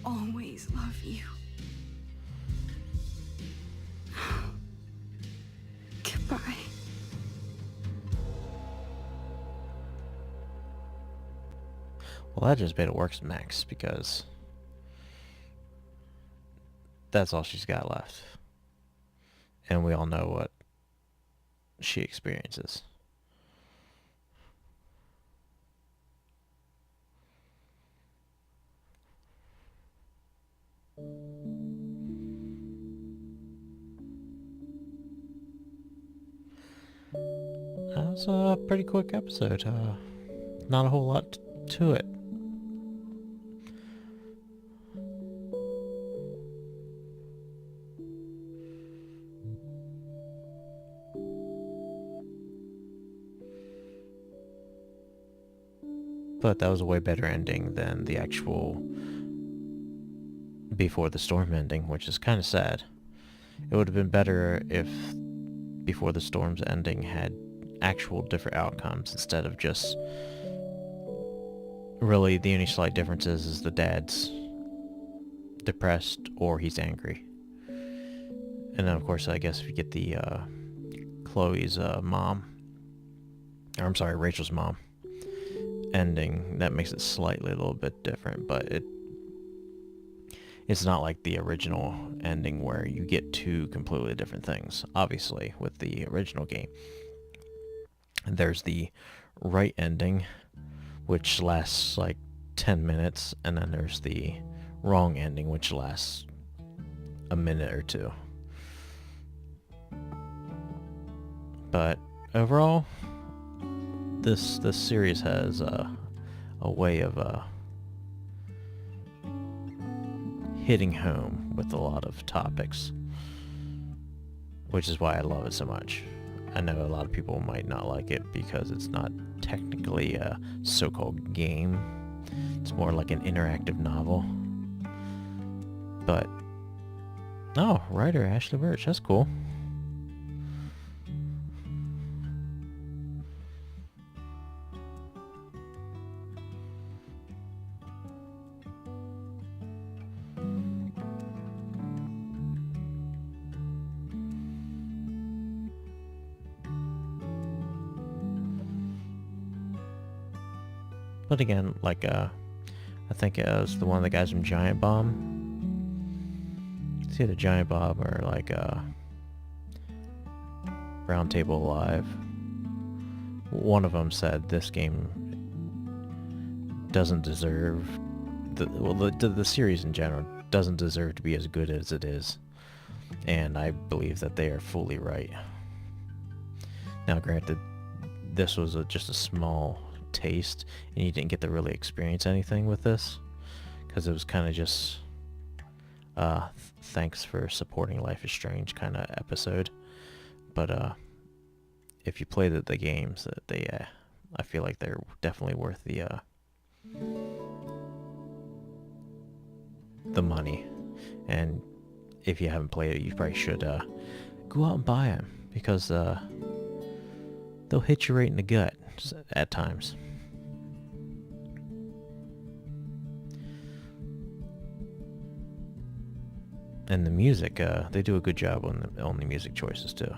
always love you. Goodbye. Well, that just made it worse, Max, because that's all she's got left. And we all know what she experiences. That was a pretty quick episode. Not a whole lot to it. But that was a way better ending than the actual Before the Storm ending, which is kind of sad. It would have been better if Before the Storm's ending had actual different outcomes instead of just... Really, the only slight difference is the dad's depressed or he's angry. And then, of course, I guess if you get the Chloe's mom, or I'm sorry, Rachel's mom ending, that makes it slightly a little bit different, but it's not like the original ending where you get two completely different things. Obviously, with the original game, there's the right ending, which lasts like 10 minutes, and then there's the wrong ending, which lasts a minute or two. But overall, this series has a way of hitting home with a lot of topics, which is why I love it so much. I know a lot of people might not like it because it's not technically a so-called game. It's more like an interactive novel. But, oh, writer Ashley Birch, that's cool. But again, like, I think it was one of the guys from Giant Bomb. It's either Giant Bomb or, like, Round Table Live. One of them said this game doesn't deserve... The series in general doesn't deserve to be as good as it is. And I believe that they are fully right. Now, granted, this was just a small taste, and you didn't get to really experience anything with this, because it was kind of just thanks for supporting Life is Strange kind of episode. But if you play the games, I feel like they're definitely worth the money. And if you haven't played it, you probably should go out and buy them, because they'll hit you right in the gut at times. And the music, they do a good job on the music choices too.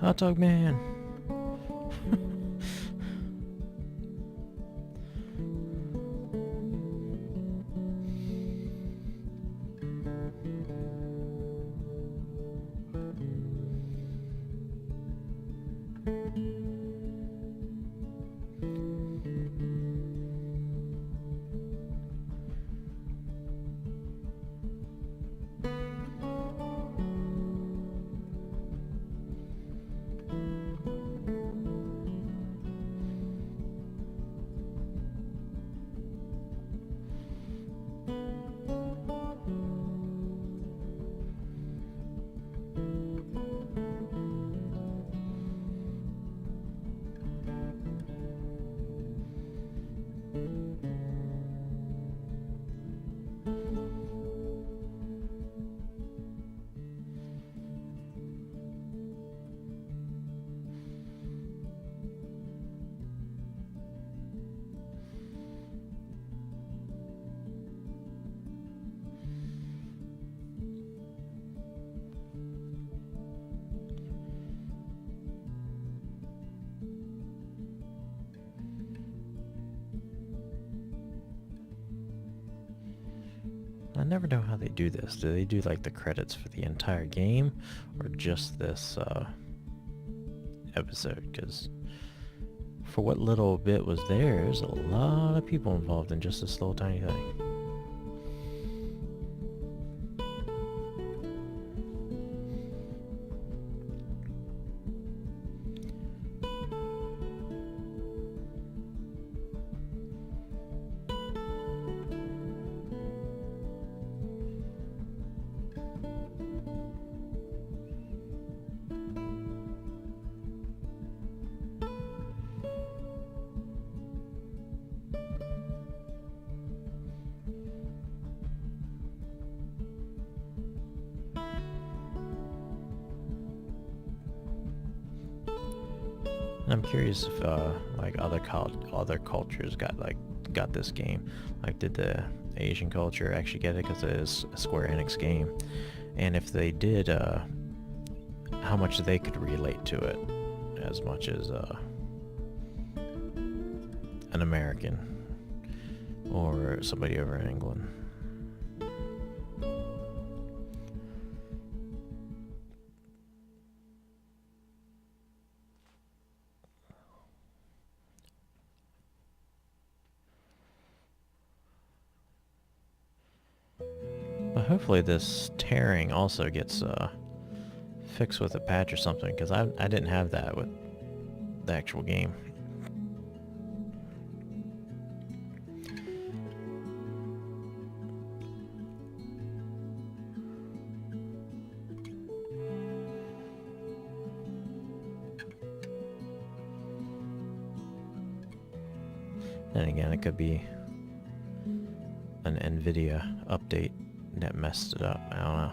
Hot Dog Man. I never know how they do this. Do they do like the credits for the entire game or just this episode? Because for what little bit was there's a lot of people involved in just this little tiny thing. I'm curious if like other cultures got this game. Like, did the Asian culture actually get it because it is a Square Enix game? And if they did, how much they could relate to it as much as an American or somebody over in England. But hopefully this tearing also gets fixed with a patch or something, because I didn't have that with the actual game. Then again, it could be an NVIDIA update that messed it up. I don't know.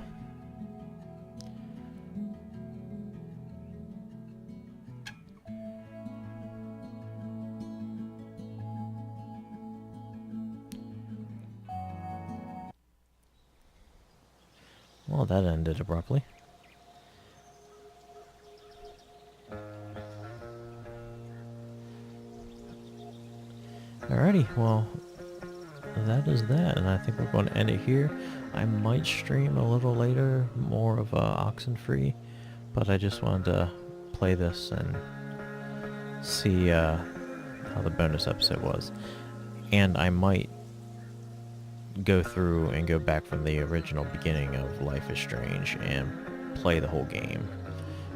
Well, that ended abruptly. Alrighty, well, that is that, and I think we're going to end it here. I might stream a little later more of Oxenfree, but I just wanted to play this and see how the bonus episode was. And I might go through and go back from the original beginning of Life is Strange and play the whole game.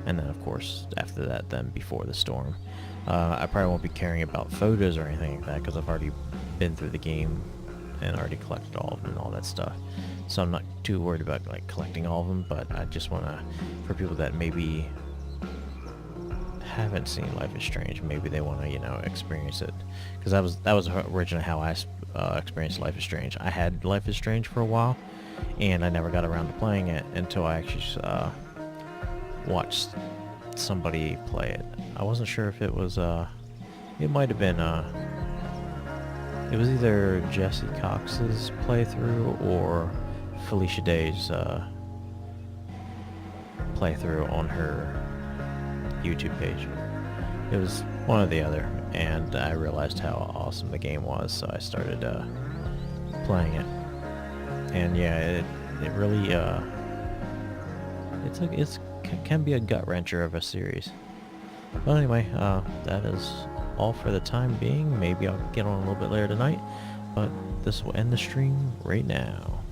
And then, of course, after that, then Before the Storm. I probably won't be caring about photos or anything like that, because I've already been through the game and already collected all of them and all that stuff. So I'm not too worried about like collecting all of them, but I just want to, for people that maybe haven't seen Life is Strange, maybe they want to, you know, experience it. Because that was originally how I experienced Life is Strange. I had Life is Strange for a while, and I never got around to playing it until I actually watched somebody play it. I wasn't sure if it was it might have been it was either Jesse Cox's playthrough or Felicia Day's playthrough on her YouTube page. It was one or the other, and I realized how awesome the game was, so I started playing it. And yeah, it really it can be a gut wrencher of a series. But anyway, that is all for the time being. Maybe I'll get on a little bit later tonight, but this will end the stream right now.